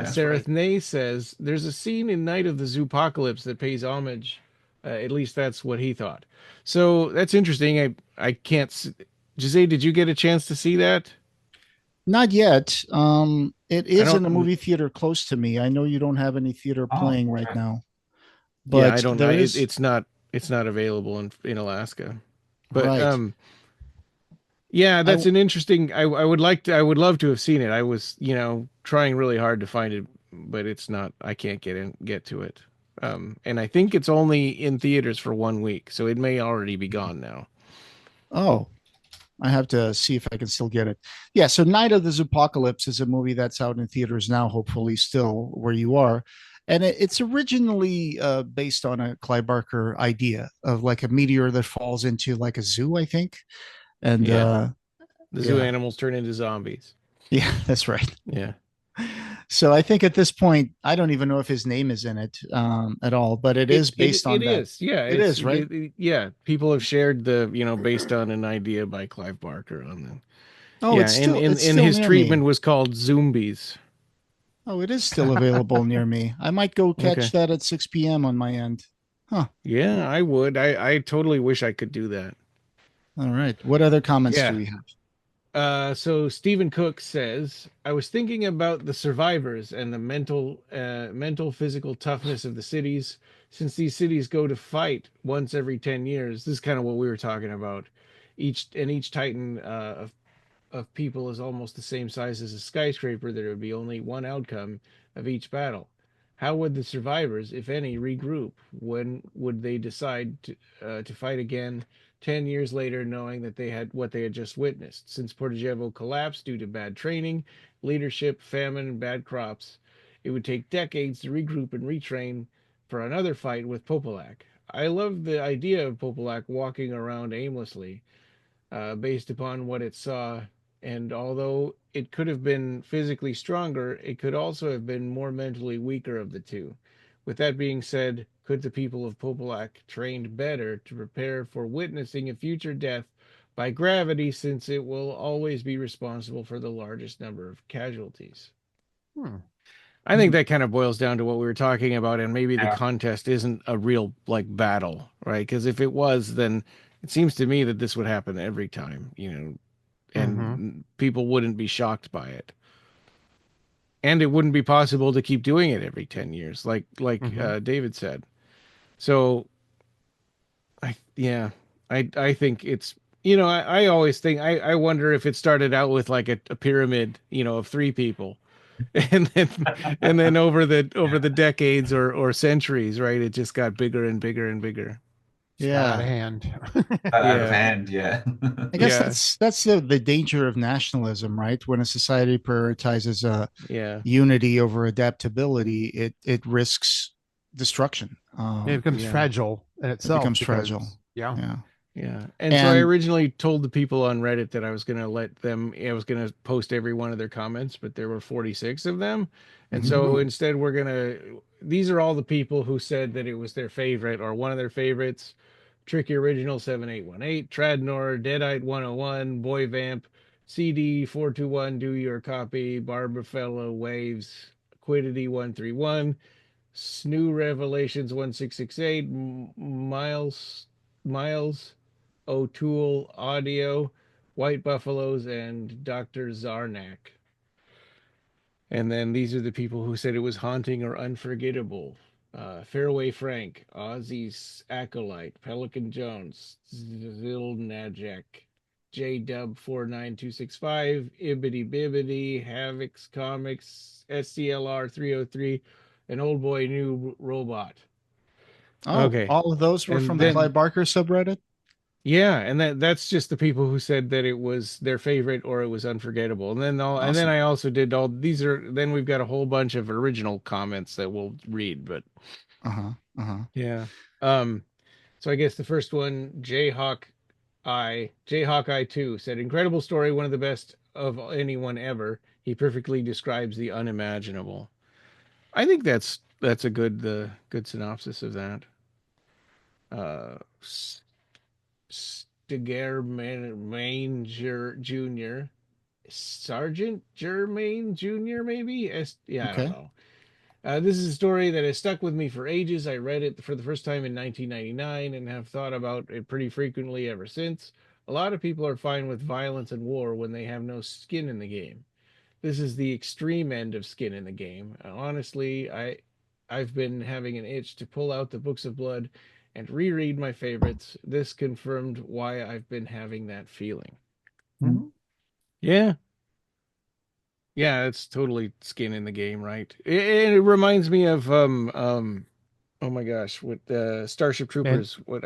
Sarah Ney says, there's a scene in Night of the Zoopocalypse that pays homage. At least that's what he thought. So that's interesting. I can't... Jose, did you get a chance to see that? Not yet. It is in a movie theater close to me. I know you don't have any theater playing right now. But I don't know. It's not available in Alaska. But that's an interesting. I would love to have seen it. I was trying really hard to find it, but it's not. I can't get to it. And I think it's only in theaters for 1 week, so it may already be gone now. Oh, I have to see if I can still get it. Yeah, so Night of the Zoopocalypse is a movie that's out in theaters now, hopefully still where you are. And it's originally based on a Clive Barker idea of like a meteor that falls into like a zoo, I think. And the zoo animals turn into zombies. Yeah, that's right. Yeah. So I think at this point, I don't even know if his name is in it at all, but it is based on that. It is, yeah. It is, right? Yeah, people have shared the, based on an idea by Clive Barker on them. Oh, yeah, it's still, and his treatment was called Zombies. Oh, it is still available near me. I might go catch that at 6 p.m. on my end. Huh. Yeah, I would. I totally wish I could do that. All right. What other comments do we have? So Stephen Cook says, I was thinking about the survivors and the mental, physical toughness of the cities. Since these cities go to fight once every 10 years, this is kind of what we were talking about. Each Titan of people is almost the same size as a skyscraper. There would be only one outcome of each battle. How would the survivors, if any, regroup? When would they decide to fight again 10 years later, knowing that they had what they had just witnessed? Since Portagevo collapsed due to bad training, leadership, famine, and bad crops, it would take decades to regroup and retrain for another fight with Popolac. I love the idea of Popolac walking around aimlessly, based upon what it saw. And although it could have been physically stronger, it could also have been more mentally weaker of the two. With that being said, could the people of Popolac trained better to prepare for witnessing a future death by gravity, since it will always be responsible for the largest number of casualties? I think that kind of boils down to what we were talking about, and maybe the contest isn't a real battle, right? Because if it was, then it seems to me that this would happen every time, and people wouldn't be shocked by it. And it wouldn't be possible to keep doing it every 10 years, like David said. So, I think it's, I always think, I wonder if it started out with like a pyramid, of 3 people. And then over the decades or centuries, right, it just got bigger and bigger and bigger. Out of hand. Out of hand, yeah. I guess that's the danger of nationalism, right? When a society prioritizes unity over adaptability, it risks destruction. It becomes fragile in itself. It becomes fragile. Yeah. And so I originally told the people on Reddit that I was going to post every one of their comments, but there were 46 of them. And so instead these are all the people who said that it was their favorite or one of their favorites. Tricky Original 7818, Tradnor, Deadite 101, Boy Vamp, CD 421, Do Your Copy, Barbara Fellow, Waves, Quiddity 131, Snoo Revelations 1668, Miles, O'Toole Audio, White Buffaloes, and Dr. Zarnak. And then these are the people who said it was haunting or unforgettable. Fairway Frank, Ozzy's Acolyte, Pelican Jones, Zilnajek, J-Dub 49265, Ibbity Bibbity, Havoc's Comics, SCLR 303, and Old Boy New Robot. Oh, okay. All of those were from the Clive Barker subreddit? Yeah, and that's just the people who said that it was their favorite or it was unforgettable. And then and then I also did then we've got a whole bunch of original comments that we'll read, but yeah. So I guess the first one, Jayhawk I 2 said, incredible story, one of the best of anyone ever. He perfectly describes the unimaginable. I think that's a good synopsis of that. Stiger Jr. Sergeant Germain Jr. maybe? I don't know. This is a story that has stuck with me for ages. I read it for the first time in 1999 and have thought about it pretty frequently ever since. A lot of people are fine with violence and war when they have no skin in the game. This is the extreme end of skin in the game. Honestly, I've been having an itch to pull out the Books of Blood and reread my favorites. This confirmed why I've been having that feeling. Yeah, it's totally skin in the game, right? It reminds me of oh my gosh, with Starship Troopers. What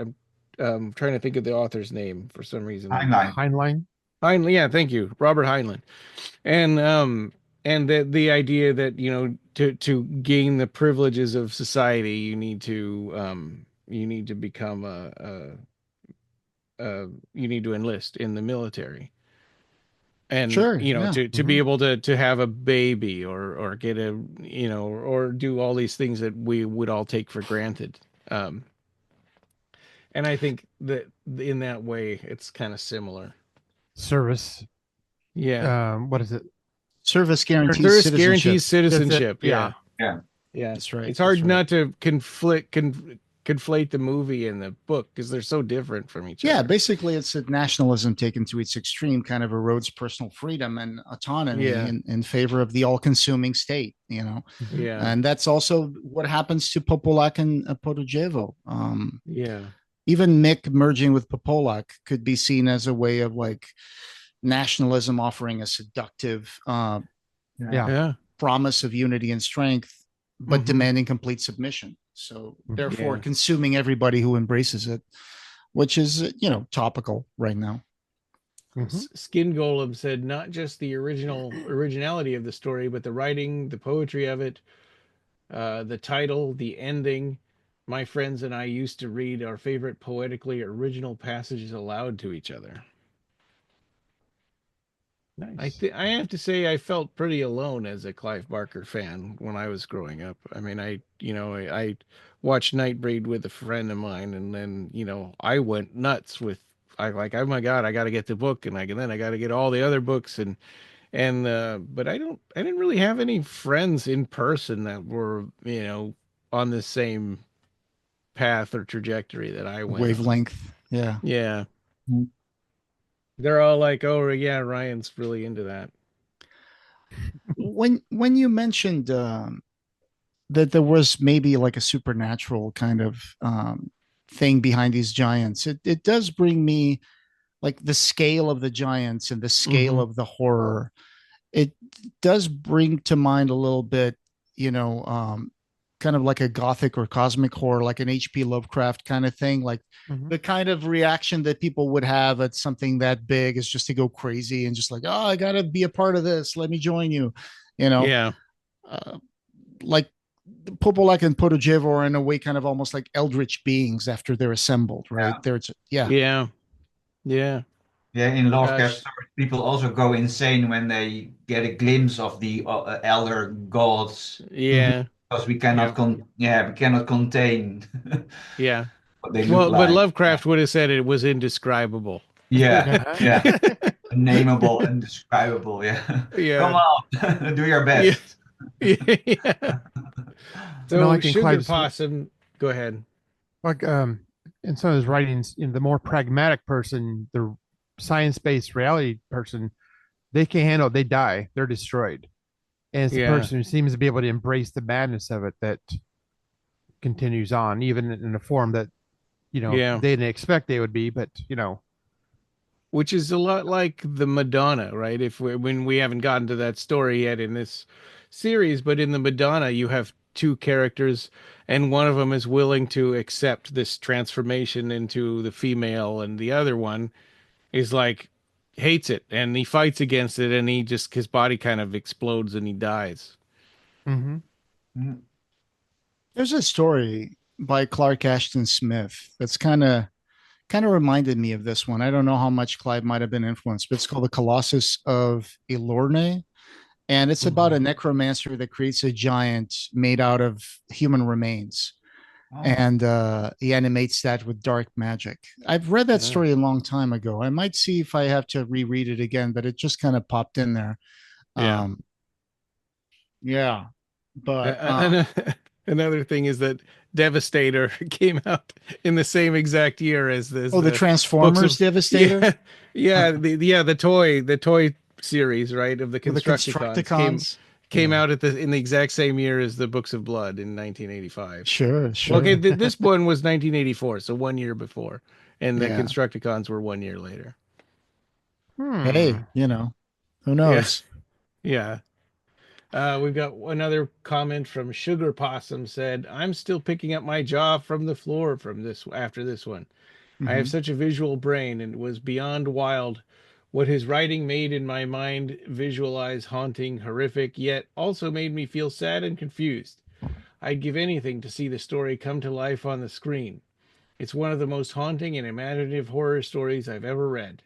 I'm trying to think of the author's name for some reason. Heinlein. Heinlein, yeah, thank you, Robert Heinlein, and the idea that to gain the privileges of society, you need to become you need to enlist in the military, and Sure. Yeah. to be able to have a baby or get a or do all these things that we would all take for granted. And I think that in that way it's kind of similar. Service. Yeah. What is it? Service guarantees Service citizenship. guarantees citizenship. Yeah. Yeah. Yeah. That's right. It's hard That's right. not to conflate the movie and the book because they're so different from each Yeah, other. basically, it's a nationalism taken to its extreme, kind of erodes personal freedom and autonomy Yeah. in favor of the all-consuming state. Yeah. And that's also what happens to Popolak and Podojevo. Yeah. Even Mick merging with Popolak could be seen as a way of like nationalism offering a seductive Yeah. promise of unity and strength, but demanding complete submission. So therefore consuming everybody who embraces it, which is, topical right now. Skin Golem said not just the originality of the story, but the writing, the poetry of it, the title, the ending. My friends and I used to read our favorite poetically original passages aloud to each other. Nice. I have to say I felt pretty alone as a Clive Barker fan when I was growing up. I mean, I watched Nightbreed with a friend of mine, and then I went nuts with oh my God, I got to get the book, and then I got to get all the other books, and but I didn't really have any friends in person that were on the same path or trajectory that I went wavelength. on. Yeah. Yeah. They're all like, oh yeah, Ryan's really into that. When you mentioned that there was maybe like a supernatural kind of thing behind these giants, it does bring me like the scale of the giants and the scale of the horror. It does bring to mind a little bit, kind of like a gothic or cosmic horror, like an H.P. Lovecraft kind of thing. Like the kind of reaction that people would have at something that big is just to go crazy and just like, oh, I got to be a part of this. Let me join you. Yeah. Like Popolak and Podojevo are in a way kind of almost like eldritch beings after they're assembled, right? Yeah. Yeah, in Lovecraft stories, people also go insane when they get a glimpse of the elder gods. Yeah. Because we cannot we cannot contain Yeah. what they look like. But Lovecraft would have said it was indescribable. Yeah. Nameable, indescribable. Yeah. Come on, do your best. Yeah. So like in Sugar Clive's- Possum, go ahead. Like in some of his writings, in the more pragmatic person, the science-based reality person, they can't handle it, they die, they're destroyed. And it's the person who seems to be able to embrace the madness of it that continues on, even in a form that they didn't expect they would be, but which is a lot like the Madonna, right? When we haven't gotten to that story yet in this series, but in the Madonna you have two characters, and one of them is willing to accept this transformation into the female, and the other one is like hates it, and he fights against it, and his body kind of explodes and he dies. There's a story by Clark Ashton Smith that's kind of reminded me of this one. I don't know how much Clive might have been influenced, but it's called The Colossus of Elorne. And it's about a necromancer that creates a giant made out of human remains. Oh. And he animates that with dark magic. I've read that story a long time ago. I might see if I have to reread it again, but it just kind of popped in there. But another thing is that Devastator came out in the same exact year as this. The Transformers Devastator. The toy series, right, of the Constructicons came out in the exact same year as the Books of Blood in 1985. Sure. Okay, this one was 1984, so 1 year before, and the Constructicons were 1 year later. Hey, who knows? Yeah. We've got another comment from Sugar Possum said, I'm still picking up my jaw from the floor after this one. I have such a visual brain, and it was beyond wild What his writing made in my mind visualize haunting, horrific, yet also made me feel sad and confused. I'd give anything to see the story come to life on the screen. It's one of the most haunting and imaginative horror stories I've ever read.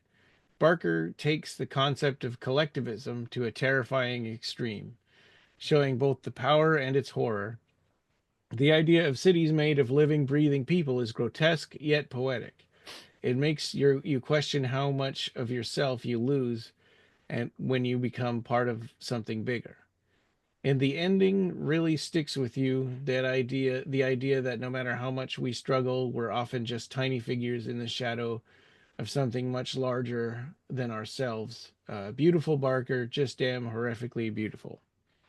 Barker takes the concept of collectivism to a terrifying extreme, showing both the power and its horror. The idea of cities made of living, breathing people is grotesque yet poetic. It makes you question how much of yourself you lose and when you become part of something bigger. And the ending really sticks with you, the idea that no matter how much we struggle, we're often just tiny figures in the shadow of something much larger than ourselves. Beautiful, Barker, just damn horrifically beautiful.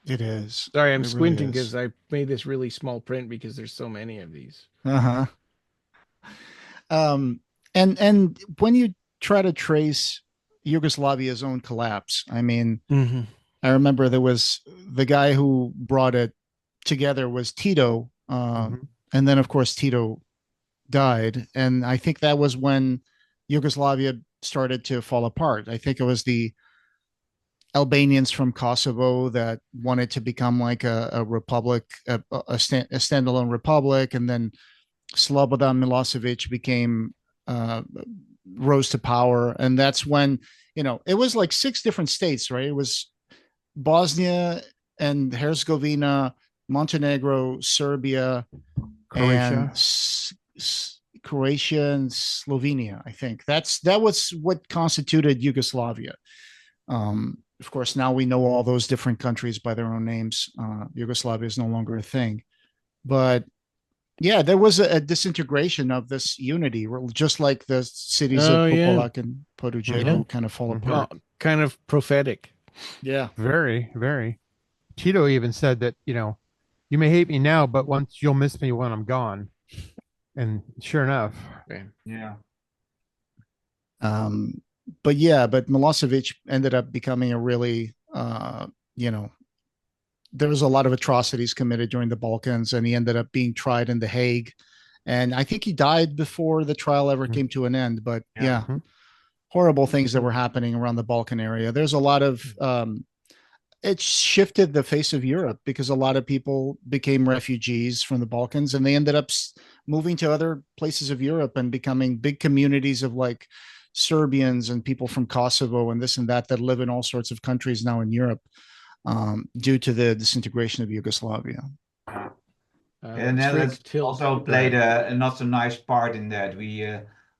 It is. Sorry, I'm squinting because I made this really small print because there's so many of these. Uh-huh. And when you try to trace Yugoslavia's own collapse, I mean, I remember there was the guy who brought it together was Tito. And then, of course, Tito died. And I think that was when Yugoslavia started to fall apart. I think it was the Albanians from Kosovo that wanted to become like a republic, a standalone republic. And then Slobodan Milosevic rose to power. And that's when, it was like 6 different states, right? It was Bosnia and Herzegovina, Montenegro, Serbia, Croatia. and Croatia and Slovenia. I think that was what constituted Yugoslavia. Of course, now we know all those different countries by their own names. Yugoslavia is no longer a thing, but yeah, there was a disintegration of this unity, just like the cities of Popolak and Podujevo kind of fall apart. Kind of prophetic. Yeah. Very, very. Tito even said that, you may hate me now, but once you'll miss me when I'm gone. And sure enough. Okay. Yeah. But Milosevic ended up becoming a really, there was a lot of atrocities committed during the Balkans, and he ended up being tried in The Hague. And I think he died before the trial ever came to an end. But horrible things that were happening around the Balkan area. There's a lot of, it shifted the face of Europe because a lot of people became refugees from the Balkans, and they ended up moving to other places of Europe and becoming big communities of like Serbians and people from Kosovo and this and that live in all sorts of countries now in Europe. Due to the disintegration of Yugoslavia. And Netherlands also played a not so nice part in that.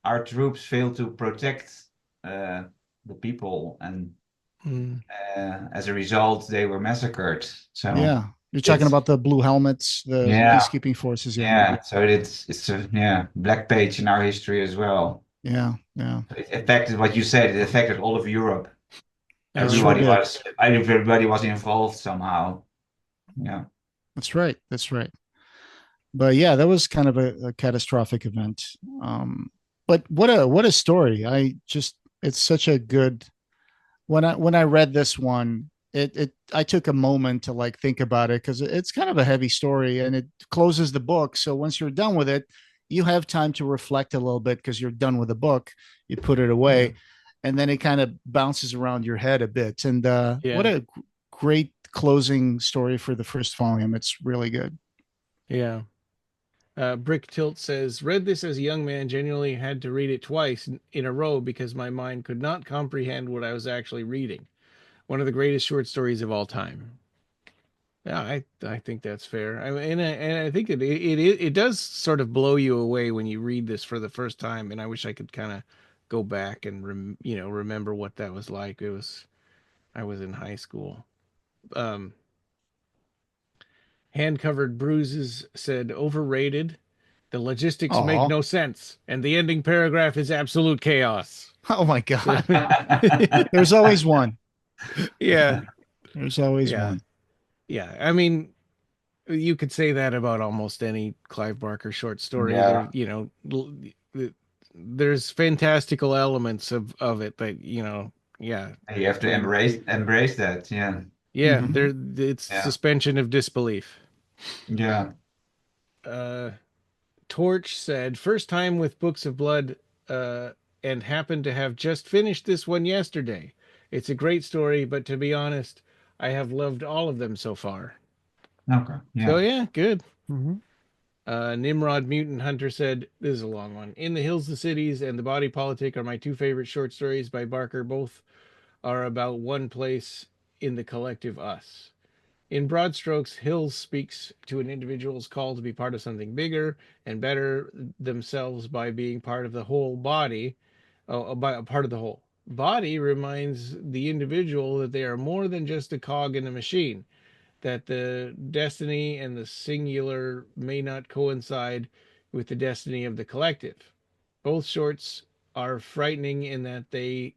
Our troops failed to protect the people, and as a result, they were massacred. So yeah, you're talking about the blue helmets, the peacekeeping forces. Yeah, so it's a black page in our history as well. Yeah. It affected what you said. It affected all of Europe. Everybody was involved somehow. Yeah, that's right. But yeah, that was kind of a catastrophic event. But what a story! It's such a good. When I read this one, I took a moment to like think about it because it's kind of a heavy story, and it closes the book. So once you're done with it, you have time to reflect a little bit because you're done with the book. You put it away. Mm-hmm. And then it kind of bounces around your head a bit. And what a great closing story for the first volume. It's really good. Yeah. Brick Tilt says, read this as a young man, genuinely had to read it twice in a row because my mind could not comprehend what I was actually reading. One of the greatest short stories of all time. Yeah, I think that's fair. I mean, and I think it does sort of blow you away when you read this for the first time. And I wish I could kind of go back and remember what that was like. I was in high school. Hand Covered Bruises said overrated. The logistics make no sense, and the ending paragraph is absolute chaos. Oh my god! There's always one. Yeah, there's always one. Yeah, I mean, you could say that about almost any Clive Barker short story. Yeah. There's fantastical elements of it that you have to embrace that. It's suspension of disbelief. Torch Said first time with Books of Blood and happened to have just finished this one yesterday. It's a great story, but to be honest, I have loved all of them so far. Okay. Yeah. So yeah, good. Mm-hmm. Nimrod Mutant Hunter said, this is a long one. In the Hills, the Cities, and The Body Politic are my two favorite short stories by Barker. Both are about one place in the collective us. In broad strokes, Hills speaks to an individual's call to be part of something bigger and better themselves by being part of the whole body, by a part of the whole. Body reminds the individual that they are more than just a cog in a machine, that the destiny and the singular may not coincide with the destiny of the collective. Both shorts are frightening in that they,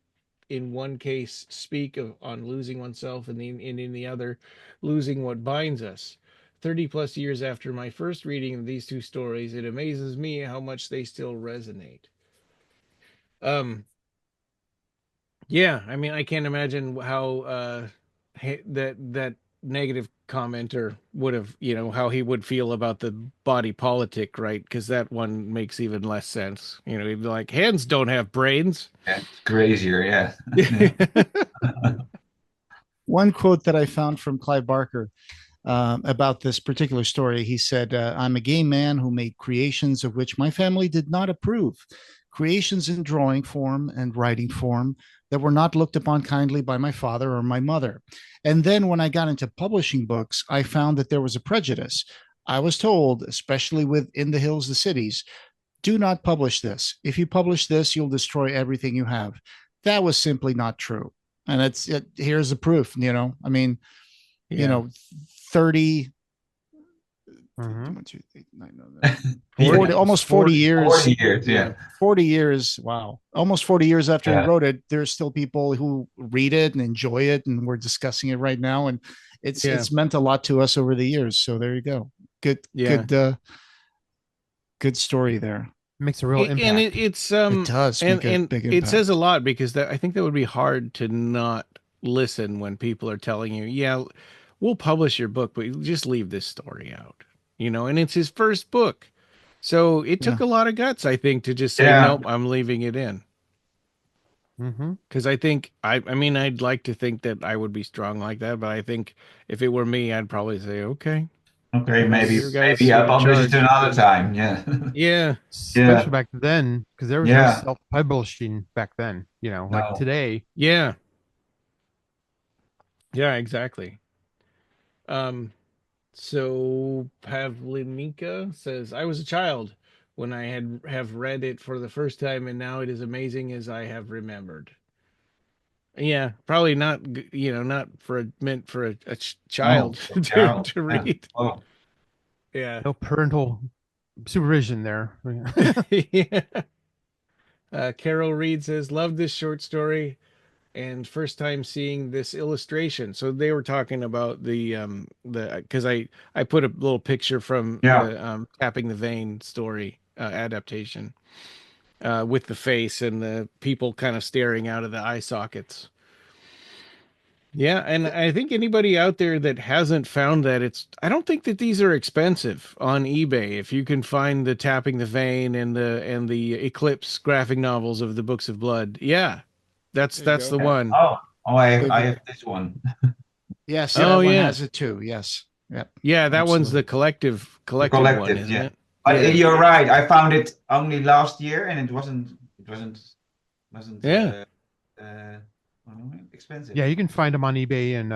in one case, speak on losing oneself, and in the other, losing what binds us. 30 plus years after my first reading of these two stories, it amazes me how much they still resonate. Yeah, I mean, I can't imagine how that negative commenter would have, how he would feel about the body politic, right? Because that one makes even less sense. He'd be like, hands don't have brains. Yeah, it's crazier, yeah. One quote that I found from Clive Barker about this particular story, he said, I'm a gay man who made creations of which my family did not approve, creations in drawing form and writing form that were not looked upon kindly by my father or my mother. And then when I got into publishing books, I found that there was a prejudice. I was told, especially with In the Hills, the Cities, do not publish this. If you publish this, you'll destroy everything you have. That was simply not true. And here's the proof, I mean, 30, 40, almost 40 years. 40 years, yeah. 40 years, wow. Almost 40 years after he wrote it, there's still people who read it and enjoy it, and we're discussing it right now. And it's meant a lot to us over the years. So there you go. Good story there. Makes a real impact. And it does make a big impact. It says a lot, because I think that would be hard to not listen when people are telling you, we'll publish your book, but just leave this story out, and it's his first book. So it took a lot of guts, I think, to just say, nope, I'm leaving it in. Because I think, I mean, I'd like to think that I would be strong like that, but I think if it were me, I'd probably say, okay, maybe I'll publish it another time. Especially back then, because there was no self-publishing back then, like today. Yeah, exactly. So Pavlinika says, I was a child when I have read it for the first time, and now it is amazing as I have remembered. Yeah, probably not, not meant for a child to read. Oh. Yeah. No parental supervision there. Carol Reed says, love this short story and first time seeing this illustration. So they were talking about because I put a little picture from the Tapping the Vein story adaptation with the face and the people kind of staring out of the eye sockets. Yeah, and I think anybody out there that hasn't found that, I don't think that these are expensive on eBay. If you can find the Tapping the Vein and the Eclipse graphic novels of the Books of Blood, that's the one. I have this one. Yes, that one has it too. Yes. Yep. Yeah, that one's the collective one, isn't it? But you're right. I found it only last year, and it wasn't expensive. Yeah, you can find them on eBay and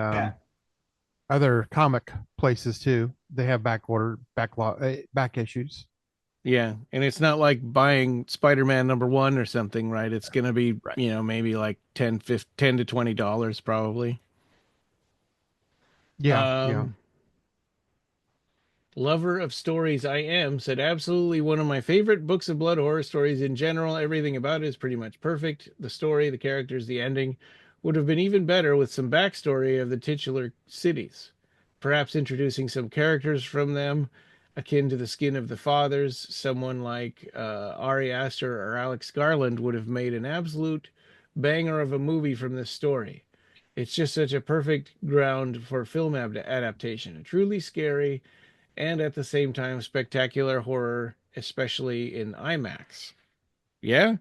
other comic places too. They have back issues. Yeah, and it's not like buying Spider-Man #1 or something, right? It's going to be, maybe like $10 to $20 probably. Yeah. Lover of Stories I Am said, absolutely one of my favorite Books of Blood horror stories in general. Everything about it is pretty much perfect. The story, the characters, the ending would have been even better with some backstory of the titular cities. Perhaps introducing some characters from them, akin to the Skin of the Fathers. Someone like Ari Aster or Alex Garland would have made an absolute banger of a movie from this story. It's just such a perfect ground for film adaptation. A truly scary and at the same time spectacular horror, especially in IMAX. Yeah.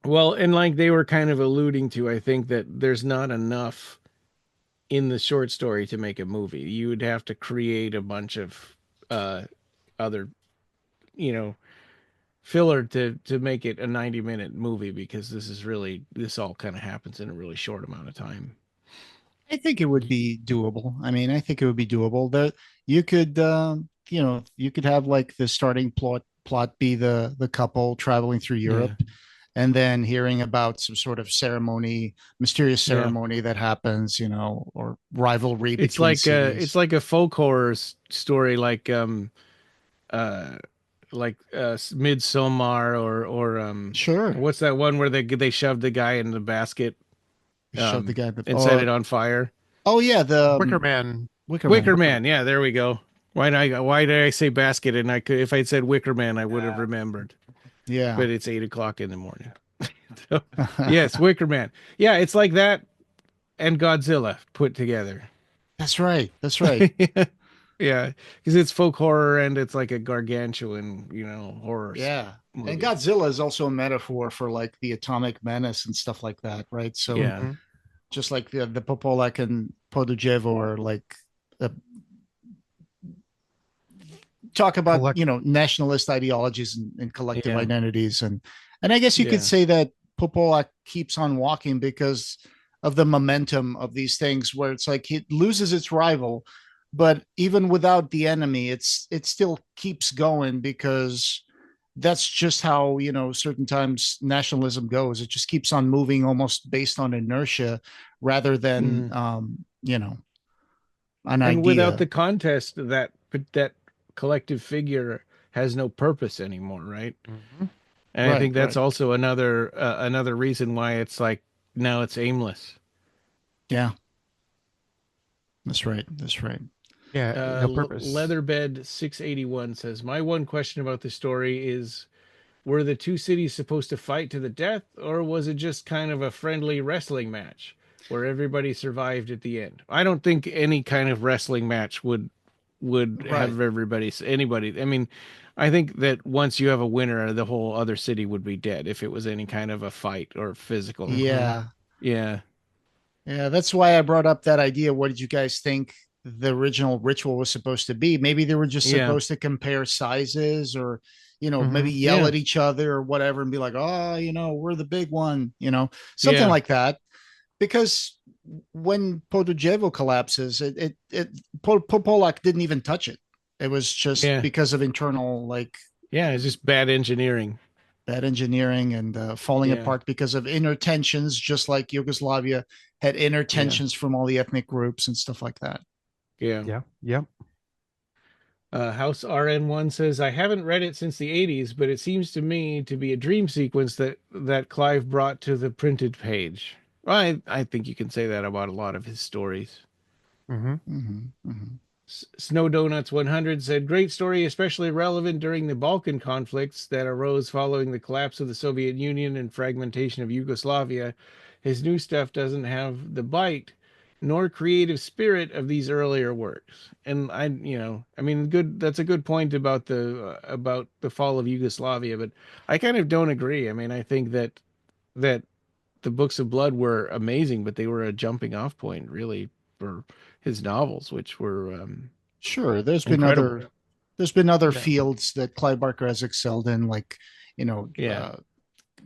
Well, and like they were kind of alluding to, I think that there's not enough in the short story to make a movie. You would have to create a bunch of other, filler to make it a 90-minute movie, because this all kind of happens in a really short amount of time. I think it would be doable. I mean, I think it would be doable. That you could, you could have like the starting plot be the couple traveling through Europe, and then hearing about some sort of mysterious ceremony that happens, or rivalry. It's between like cities. it's like a folk horror story, like Midsommar, or Sure. what's that one where they shoved the guy in the basket, Shove the guy and set it on fire? Oh yeah, the Wicker Man. Wicker Man. Yeah, there we go. Why did I say basket? And if I'd said Wicker Man, I would have remembered. Yeah, but it's 8:00 in the morning. So, yes, Wicker Man. Yeah, it's like that and Godzilla put together. That's right. That's right. Yeah, because it's folk horror and it's like a gargantuan, horror. Yeah, movie. and Godzilla is also a metaphor for like the atomic menace and stuff like that, right? So just like the Popolak and Podujevo are like talk about nationalist ideologies and collective identities, and I guess you could say that Popolak keeps on walking because of the momentum of these things, where it's like it loses its rival, but even without the enemy, it still keeps going, because that's just how certain times nationalism goes. It just keeps on moving, almost based on inertia rather than an idea. Without the contest, that collective figure has no purpose anymore, right? And I think that's also another reason why it's like now it's aimless. Yeah, that's right. Yeah, no purpose. Leatherbed 681 says, my one question about the story is, were the two cities supposed to fight to the death, or was it just kind of a friendly wrestling match where everybody survived at the end? I don't think any kind of wrestling match would have anybody. I mean, I think that once you have a winner, the whole other city would be dead if it was any kind of a fight or physical. Yeah. Yeah. That's why I brought up that idea. What did you guys think the original ritual was supposed to be? Maybe they were just supposed to compare sizes, or maybe yell at each other or whatever, and be like, oh, we're the big one, something like that. Because when Podujevo collapses, Popolak didn't even touch it. It was just because of internal, it's just bad engineering and falling apart because of inner tensions, just like Yugoslavia had inner tensions from all the ethnic groups and stuff like that. Yeah. Yeah. House RN1 says, I haven't read it since the 80s, but it seems to me to be a dream sequence that Clive brought to the printed page. Well, I think you can say that about a lot of his stories. Snow Donuts 100 said, great story, especially relevant during the Balkan conflicts that arose following the collapse of the Soviet Union and fragmentation of Yugoslavia. His new stuff doesn't have the bite nor creative spirit of these earlier works. And that's a good point about the fall of Yugoslavia, but I kind of don't agree. I mean, I think that the Books of Blood were amazing, but they were a jumping off point really for his novels, which were sure. There's incredible. been other fields that Clive Barker has excelled in, like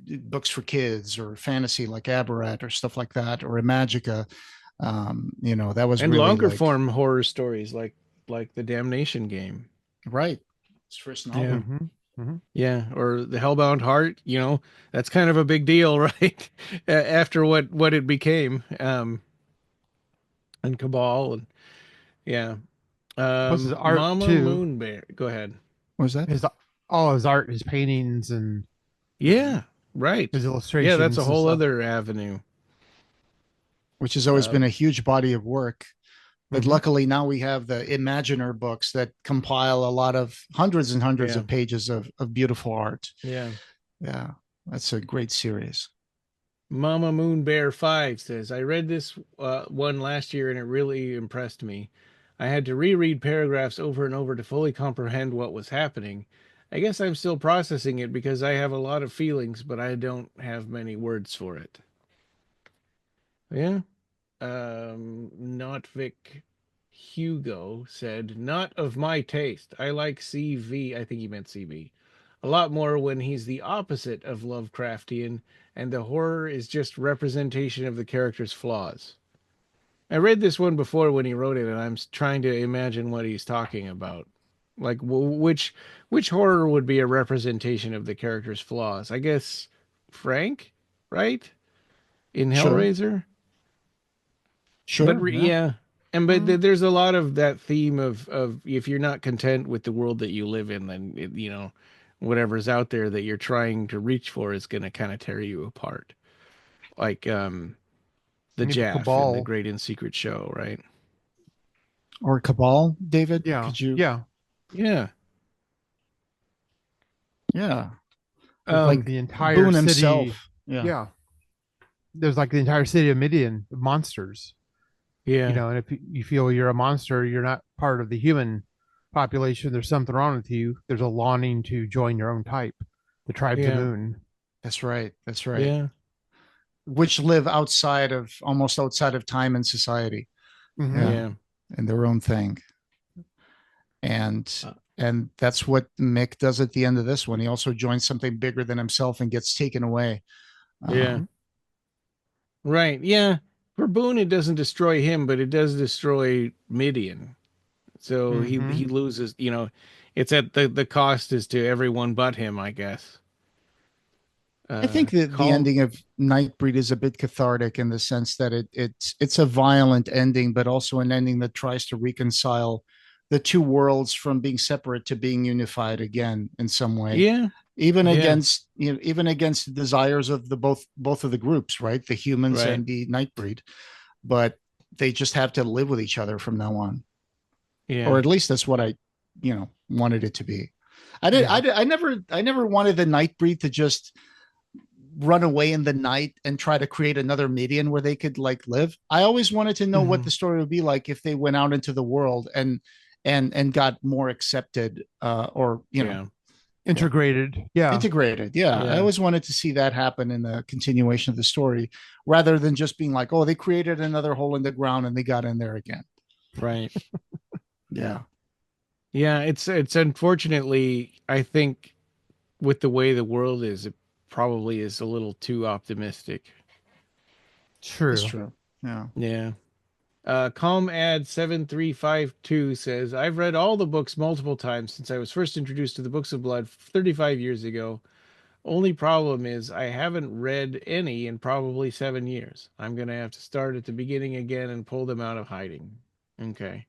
books for kids or fantasy like Aberrat or stuff like that, or Imagica. That was and really longer form horror stories like the Damnation Game. Right. His first novel. Yeah, or the Hellbound Heart, that's kind of a big deal, right? After what it became, and Cabal, and Plus his art Mama too. Moonbear. Go ahead. What was that? All his art, his paintings, and right. his illustrations. Yeah, that's a whole other avenue. Which has always been a huge body of work. But luckily now we have the Imaginer books that compile a lot of hundreds and hundreds of pages of beautiful art. Yeah. That's a great series. Mama Moon Bear 5 says, I read this one last year and it really impressed me. I had to reread paragraphs over and over to fully comprehend what was happening. I guess I'm still processing it because I have a lot of feelings, but I don't have many words for it. Yeah. Not Vic Hugo said, not of my taste. I like CV. I think he meant CB. A lot more when he's the opposite of Lovecraftian, and the horror is just representation of the character's flaws. I read this one before when he wrote it, and I'm trying to imagine what he's talking about. Like, which horror would be a representation of the character's flaws? I guess Frank, right? In Hellraiser? Sure. But yeah. And there's a lot of that theme of if you're not content with the world that you live in, then whatever's out there that you're trying to reach for is going to kind of tear you apart. Like the Jaff in the Great and Secret Show, right? Or Cabal, David? Yeah. Could you? Yeah. Yeah. Yeah. Like the entire Boone city. himself. Yeah. There's like the entire city of Midian monsters. Yeah. And if you feel you're a monster, you're not part of the human population. There's something wrong with you. There's a longing to join your own type, the tribes of Moon. That's right. Yeah. Which live almost outside of time and society. Mm-hmm. Yeah. And their own thing. And that's what Mick does at the end of this one. He also joins something bigger than himself and gets taken away. Yeah. Right. Yeah. For Boone, it doesn't destroy him, but it does destroy Midian. So he loses, it's at the cost is to everyone but him, I guess. I think that the ending of Nightbreed is a bit cathartic in the sense that it's a violent ending, but also an ending that tries to reconcile the two worlds from being separate to being unified again in some way. Yeah. Even against the desires of the both of the groups, right? The humans and the Nightbreed. But they just have to live with each other from now on. Yeah. Or at least that's what I, wanted it to be. I never wanted the Nightbreed to just run away in the night and try to create another Midian where they could live. I always wanted to know what the story would be like if they went out into the world and got more accepted integrated. Integrated. Yeah. I always wanted to see that happen in the continuation of the story rather than just being like, oh, they created another hole in the ground and they got in there again. Right. Yeah. Yeah. It's unfortunately, I think with the way the world is, it probably is a little too optimistic. True. That's true. Yeah. Yeah. CalmAd7352 says, I've read all the books multiple times since I was first introduced to the Books of Blood 35 years ago. Only problem is I haven't read any in probably 7 years. I'm going to have to start at the beginning again and pull them out of hiding. Okay.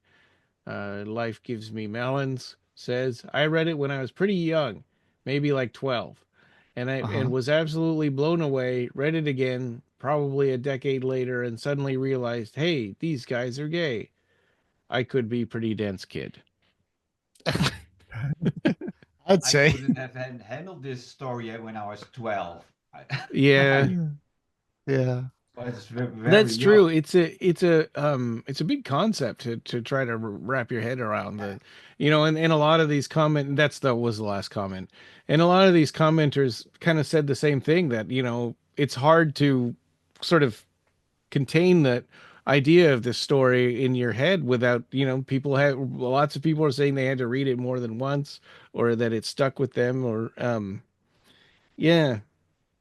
Life Gives Me Melons says, I read it when I was pretty young, maybe like 12. And was absolutely blown away, read it again, probably a decade later, and suddenly realized, hey, these guys are gay. I could be pretty dense, kid. I'd say. I couldn't have handled this story when I was 12. Yeah. Yeah. But it's very That's true. It's a big concept to try to wrap your head around and a lot of these was the last comment. And a lot of these commenters kind of said the same thing, that, it's hard to sort of contain that idea of this story in your head without, lots of people are saying they had to read it more than once, or that it stuck with them, or, yeah.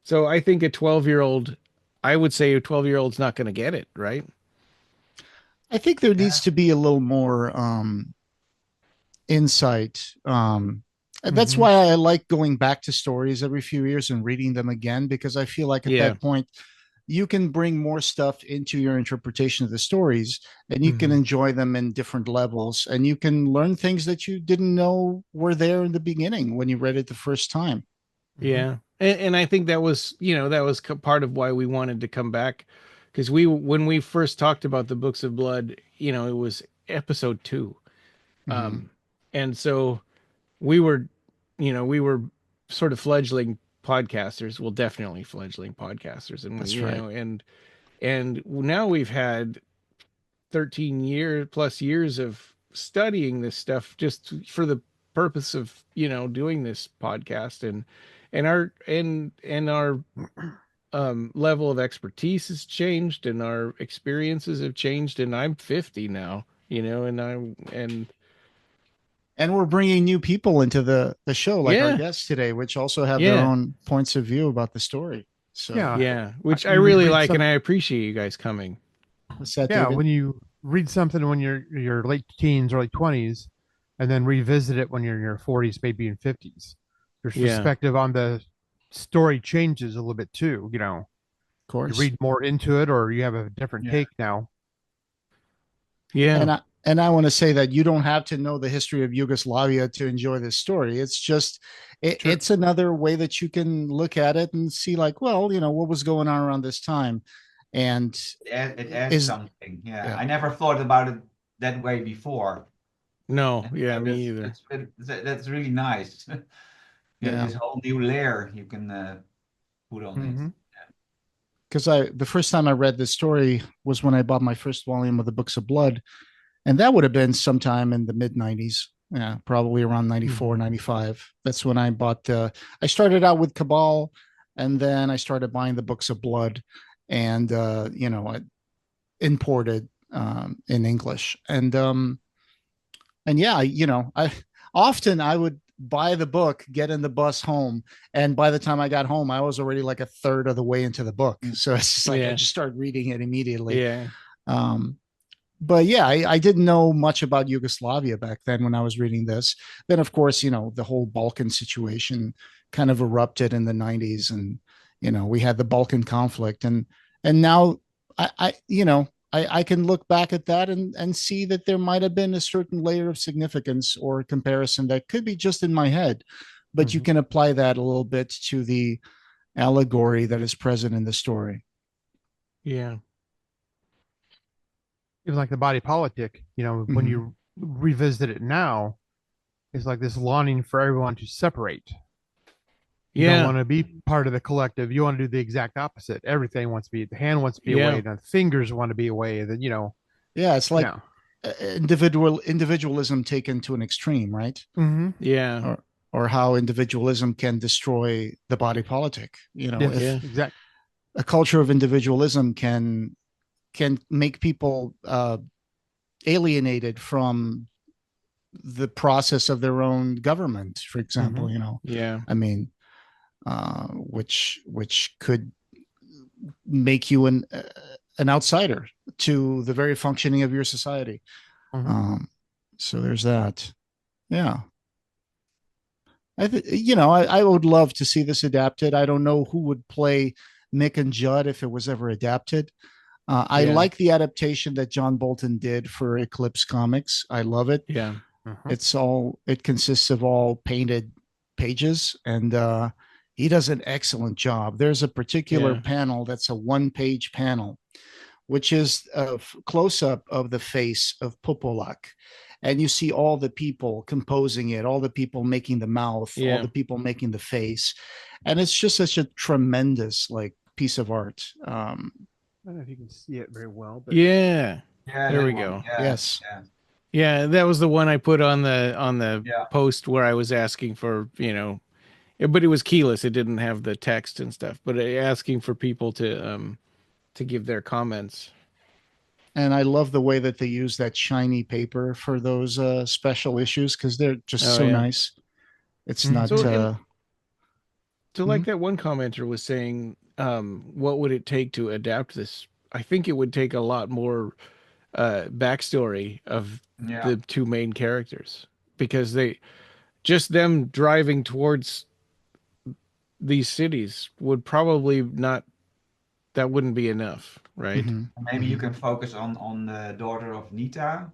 So I think I would say a 12-year-old's not going to get it, right? I think there needs to be a little more insight. That's why I like going back to stories every few years and reading them again, because I feel like at that point you can bring more stuff into your interpretation of the stories, and you can enjoy them in different levels, and you can learn things that you didn't know were there in the beginning when you read it the first time. Yeah. And I think that was part of why we wanted to come back, because when we first talked about the Books of Blood, it was episode 2. And so we were sort of fledgling podcasters. Well, definitely fledgling podcasters. And that's right. And now we've had 13 plus years of studying this stuff just for the purpose of, doing this podcast, and our level of expertise has changed, and our experiences have changed, and I'm 50 now, and we're bringing new people into the show, like our guests today, which also have their own points of view about the story. So which I really like, and I appreciate you guys coming. What's that, yeah, David? when you read something when you're late teens, early 20s, and then revisit it when you're in your 40s, maybe in 50s, your perspective on the story changes a little bit too. Of course, you read more into it, or you have a different take now. Yeah, and I want to say that you don't have to know the history of Yugoslavia to enjoy this story. It's just it's another way that you can look at it and see, like, well, what was going on around this time, and it adds something. Yeah, I never thought about it that way before. No, me either. That's really nice. This whole new layer you can put on it. Because the first time I read this story was when I bought my first volume of the Books of Blood, and that would have been sometime in the mid 90s. Yeah, probably around 94, 95. That's when I bought I started out with Cabal, and then I started buying the Books of Blood, and I imported in English. And I would buy the book, get in the bus home, and by the time I got home, I was already like a third of the way into the book. So it's just like I just started reading it immediately. Yeah. But yeah, I didn't know much about Yugoslavia back then when I was reading this. Then, of course, the whole Balkan situation kind of erupted in the 90s, and we had the Balkan conflict, and now I can look back at that and see that there might have been a certain layer of significance or comparison that could be just in my head, but you can apply that a little bit to the allegory that is present in the story. Yeah. Even like the body politic, when you revisit it now, it's like this longing for everyone to separate. You don't want to be part of the collective. You want to do the exact opposite. Everything wants to be, the hand wants to be away, the fingers want to be away. Then, it's like individualism taken to an extreme, right? Mm-hmm. Yeah. Or how individualism can destroy the body politic. Exactly. A culture of individualism can make people alienated from the process of their own government, for example. I mean, which could make you an outsider to the very functioning of your society. So there's that. Yeah. I would love to see this adapted. I don't know who would play Mick and Judd if it was ever adapted. I like the adaptation that John Bolton did for Eclipse Comics. I love it. Yeah. It consists of all painted pages, and he does an excellent job. There's a particular panel that's a 1-page panel, which is a close-up of the face of Popolak. And you see all the people composing it, all the people making the mouth, all the people making the face. And it's just such a tremendous piece of art. I don't know if you can see it very well, but there we go. Yes. Yeah, that was the one I put on the post where I was asking for, but it was keyless. It didn't have the text and stuff, but asking for people to give their comments. And I love the way that they use that shiny paper for those special issues, because they're just nice. It's not. So like that one commenter was saying, what would it take to adapt this? I think it would take a lot more backstory of the two main characters, because them driving towards these cities would probably not. That wouldn't be enough, right? Maybe you can focus on the daughter of Nita.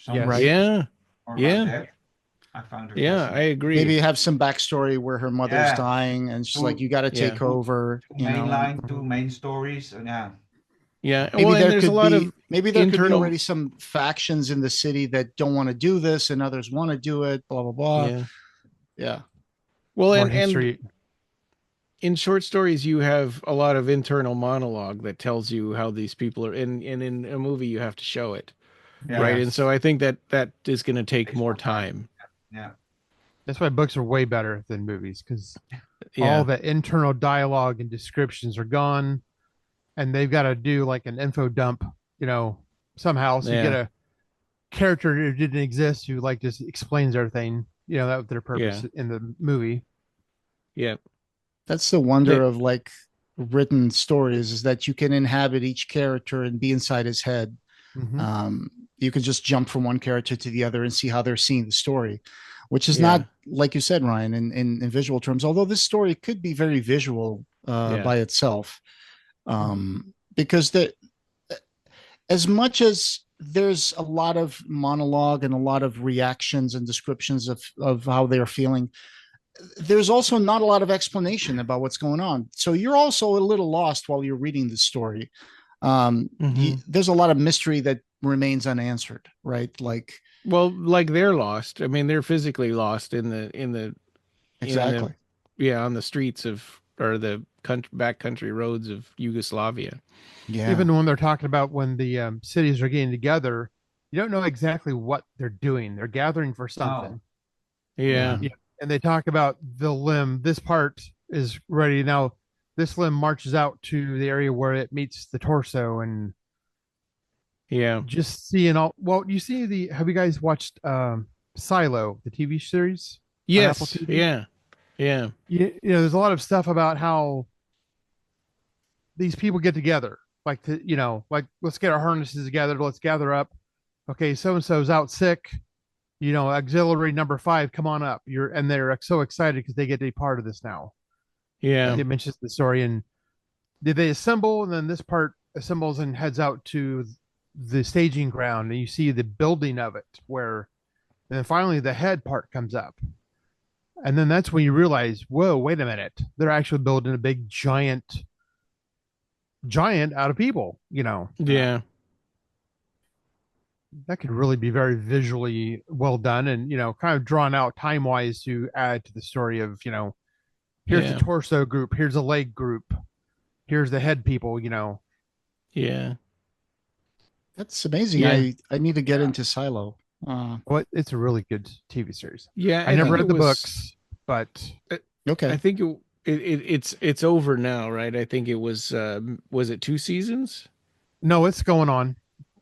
Right. Yeah. That. I found her. Yeah, I agree. Maybe have some backstory where her mother's dying, and she's like, "You got to take over." Two main stories. Yeah. Maybe there's a lot of maybe there could be already some factions in the city that don't want to do this, and others want to do it. Blah blah blah. Yeah. Well, and in short stories, you have a lot of internal monologue that tells you how these people are. And in a movie, you have to show it, right? And so I think that is going to take more time. Yeah. That's why books are way better than movies, because Yeah. all the internal dialogue and descriptions are gone, and they've got to do like an info dump, somehow. So you get a character who didn't exist who like just explains everything. That was their purpose in the movie. Yeah. That's the wonder of like written stories, is that you can inhabit each character and be inside his head. Mm-hmm. You can just jump from one character to the other and see how they're seeing the story, which is not, like you said, Ryan, in visual terms, although this story could be very visual by itself. Because as much as there's a lot of monologue and a lot of reactions and descriptions of how they're feeling, there's also not a lot of explanation about what's going on. So you're also a little lost while you're reading the story. There's a lot of mystery that remains unanswered, right? Like they're lost. I mean, they're physically lost in the exactly. On the streets or the backcountry roads of Yugoslavia. Yeah. Even when they're talking about when the cities are getting together, you don't know exactly what they're doing. They're gathering for something. Yeah. And they talk about the limb. This part is ready now. This limb marches out to the area where it meets the torso, and just seeing all. Well, you see have you guys watched Silo, the TV series? Yes. Yeah. There's a lot of stuff about how these people get together, like let's get our harnesses together. Let's gather up. Okay, so and so's out sick. Auxiliary number 5, come on up. And they're so excited because they get to be part of this now. Yeah. It mentions the story, and did they assemble? And then this part assembles and heads out to the staging ground, and you see the building of it and then finally the head part comes up. And then that's when you realize, whoa, wait a minute. They're actually building a big giant out of people, Yeah. That could really be very visually well done and, kind of drawn out time-wise to add to the story of, here's the torso group, here's the leg group, here's the head people, Yeah. That's amazing. Yeah. I need to get into Silo. It's a really good TV series. Yeah. I never read the books, but okay. I think it's over now, right? I think it was it 2 seasons? No, it's going on.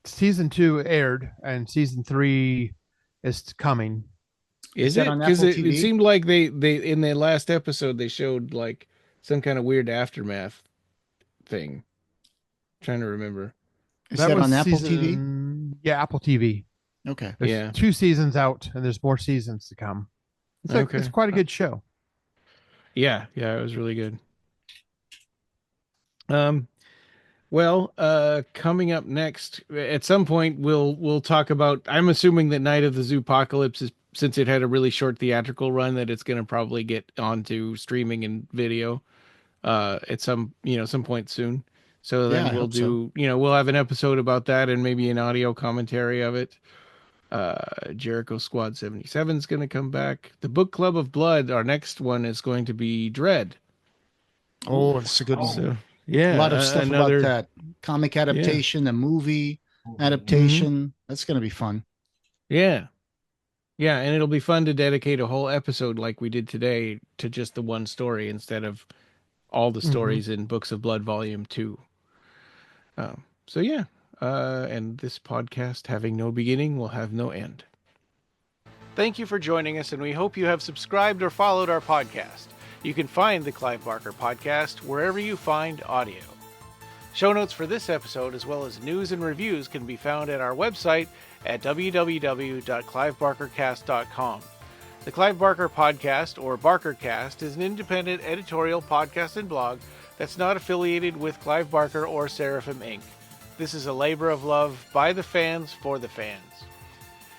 Season 2 aired and season 3 is coming. Is it? Because it seemed like they in their last episode they showed like some kind of weird aftermath thing. I'm trying to remember. Is that on Apple TV? Yeah, Apple TV. Okay. There's 2 seasons out and there's more seasons to come. It's quite a good show. Yeah, it was really good. Well, coming up next, at some point we'll talk about. I'm assuming that Night of the Zoopocalypse is, since it had a really short theatrical run, that it's going to probably get onto streaming and video at some point soon. So then we'll do, we'll have an episode about that and maybe an audio commentary of it. Jericho Squad 77 is going to come back. The Book Club of Blood, our next one is going to be Dread. Oh, that's a good one. So, a lot of stuff about that. Comic adaptation, a movie adaptation. That's going to be fun. Yeah. Yeah, and it'll be fun to dedicate a whole episode like we did today to just the one story instead of all the stories in Books of Blood Volume 2. And this podcast, having no beginning, will have no end. Thank you for joining us, and we hope you have subscribed or followed our podcast. You can find the Clive Barker Podcast wherever you find audio. Show notes for this episode, as well as news and reviews, can be found at our website at www.clivebarkercast.com. The Clive Barker Podcast, or BarkerCast, is an independent editorial podcast and blog that's not affiliated with Clive Barker or Seraphim Inc. This is a labor of love by the fans for the fans.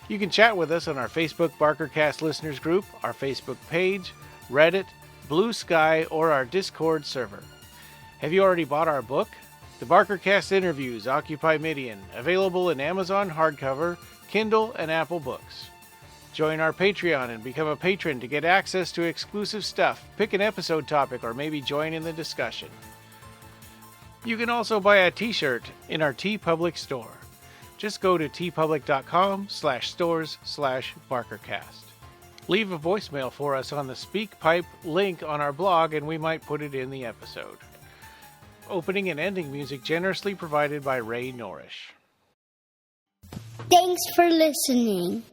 You can chat with us on our Facebook BarkerCast listeners group, our Facebook page, Reddit, Blue Sky, or our Discord server. Have you already bought our book? The BarkerCast Interviews Occupy Midian, available in Amazon hardcover, Kindle, and Apple Books. Join our Patreon and become a patron to get access to exclusive stuff, pick an episode topic, or maybe join in the discussion. You can also buy a t-shirt in our TeePublic store. Just go to teepublic.com/stores/BarkerCast. Leave a voicemail for us on the SpeakPipe link on our blog, and we might put it in the episode. Opening and ending music generously provided by Ray Norrish. Thanks for listening.